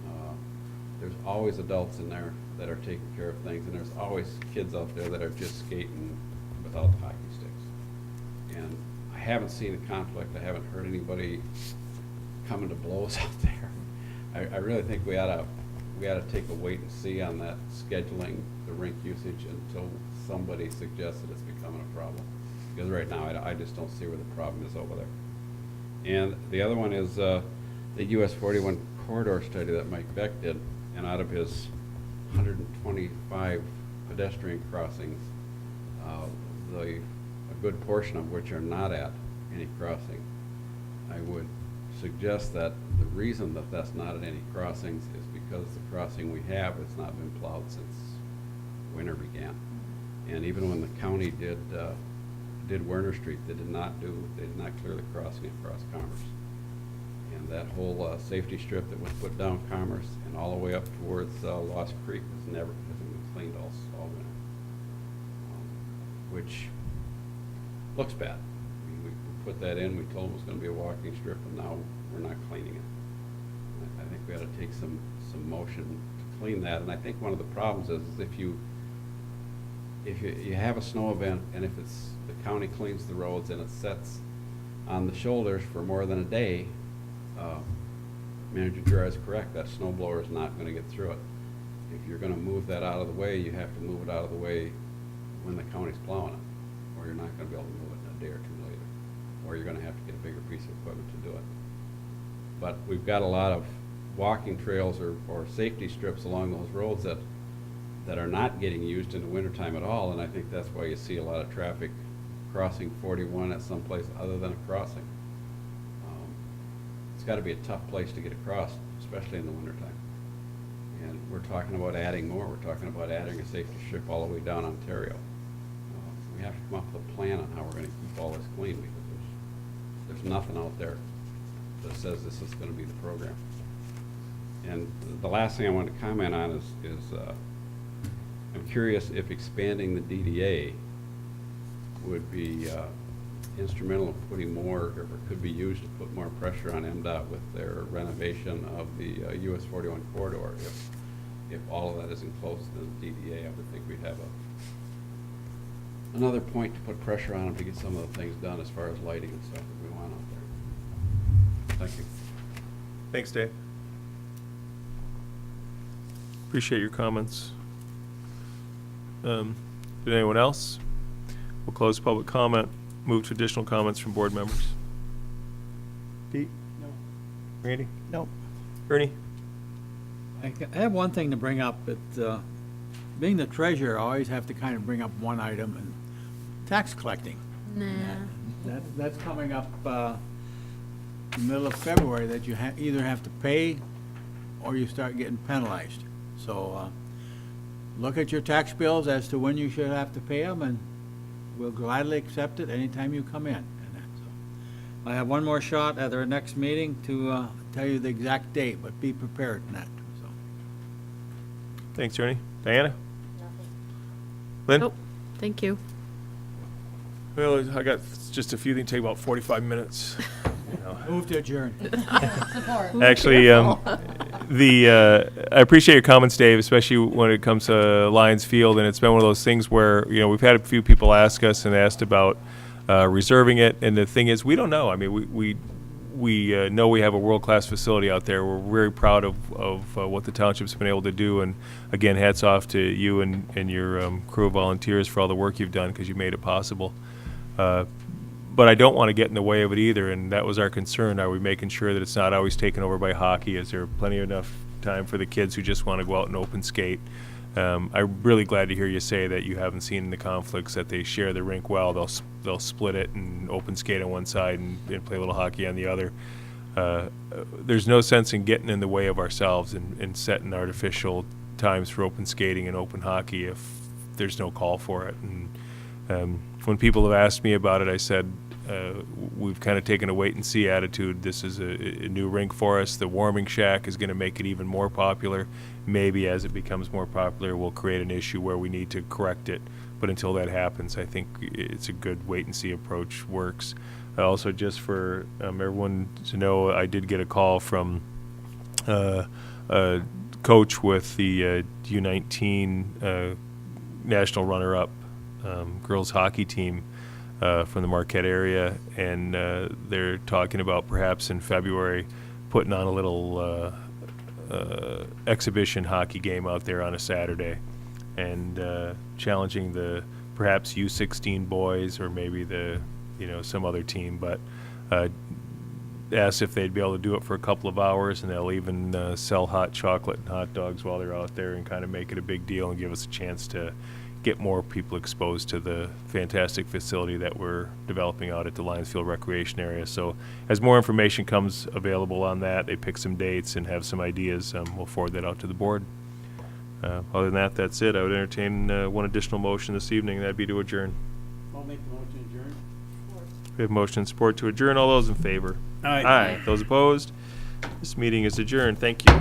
There's always adults in there that are taking care of things, and there's always kids out there that are just skating without hockey sticks. And I haven't seen a conflict. I haven't heard anybody coming to blows out there. I really think we ought to take a wait and see on that scheduling the rink usage until somebody suggests that it's becoming a problem. Because right now, I just don't see where the problem is over there. And the other one is the US 41 corridor study that Mike Beck did. And out of his 125 pedestrian crossings, a good portion of which are not at any crossing. I would suggest that the reason that that's not at any crossings is because the crossing we have has not been plowed since winter began. And even when the county did Werner Street, they did not clear the crossing across Commerce. And that whole safety strip that was put down Commerce and all the way up towards Lost Creek hasn't been cleaned all winter, which looks bad. I mean, we put that in, we told them it was going to be a walking strip, and now we're not cleaning it. I think we ought to take some motion to clean that. And I think one of the problems is if you have a snow event, and if the county cleans the roads and it sets on the shoulders for more than a day, Manager Jura is correct, that snow blower is not going to get through it. If you're going to move that out of the way, you have to move it out of the way when the county's plowing it, or you're not going to be able to move it in a day or two later, or you're going to have to get a bigger piece of equipment to do it. But we've got a lot of walking trails or safety strips along those roads that are not getting used in the wintertime at all, and I think that's why you see a lot of traffic crossing 41 at some place other than a crossing. It's got to be a tough place to get across, especially in the wintertime. And we're talking about adding more. We're talking about adding a safety strip all the way down Ontario. We have to come up with a plan on how we're going to keep all this clean, because there's nothing out there that says this is going to be the program. And the last thing I want to comment on is I'm curious if expanding the DDA would be instrumental in putting more, or could be used to put more pressure on MDOT with their renovation of the US 41 corridor. If all of that is enclosed in the DDA, I would think we'd have another point to put pressure on them to get some of the things done as far as lighting and stuff that we want out there. Thank you. Thanks, Dave. Appreciate your comments. Did anyone else? We'll close public comment. Move to additional comments from board members. Pete? No. Randy? Nope. Ernie? I have one thing to bring up. Being the treasurer, I always have to kind of bring up one item, and tax collecting. Nah. That's coming up the middle of February, that you either have to pay or you start getting penalized. So look at your tax bills as to when you should have to pay them, and we'll gladly accept it anytime you come in. And so I have one more shot at our next meeting to tell you the exact date, but be prepared in that. So. Thanks, Ernie. Diana? Lynn? Nope, thank you. Well, I got just a few things, take about 45 minutes. You know. Move to adjourn. Actually, I appreciate your comments, Dave, especially when it comes to Lions Field, and it's been one of those things where, you know, we've had a few people ask us and asked about reserving it, and the thing is, we don't know. I mean, we know we have a world-class facility out there. We're very proud of what the township's been able to do, and again, hats off to you and your crew of volunteers for all the work you've done, because you made it possible. But I don't want to get in the way of it either, and that was our concern. Are we making sure that it's not always taken over by hockey? Is there plenty enough time for the kids who just want to go out and open skate? I'm really glad to hear you say that you haven't seen the conflicts, that they share the rink well. They'll split it and open skate on one side and play a little hockey on the other. there's no sense in getting in the way of ourselves and setting artificial times for open skating and open hockey if there's no call for it. And when people have asked me about it, I said, we've kind of taken a wait-and-see attitude. This is a new rink for us. The warming shack is going to make it even more popular. Maybe as it becomes more popular, we'll create an issue where we need to correct it. But until that happens, I think it's a good wait-and-see approach works. Also, just for everyone to know, I did get a call from a coach with the U19 national runner-up girls hockey team from the Marquette area, and they're talking about perhaps in February putting on a little exhibition hockey game out there on a Saturday, and challenging the perhaps U16 boys or maybe some other team, but asked if they'd be able to do it for a couple of hours, and they'll even sell hot chocolate and hot dogs while they're out there and kind of make it a big deal and give us a chance to get more people exposed to the fantastic facility that we're developing out at the Lions Field Recreation Area. So as more information comes available on that, they pick some dates and have some ideas, we'll forward that out to the board. Other than that, that's it. I would entertain one additional motion this evening, and that'd be to adjourn. I'll make the motion to adjourn. We have motion and support to adjourn. All those in favor? Aye. Aye. Those opposed? This meeting is adjourned. Thank you.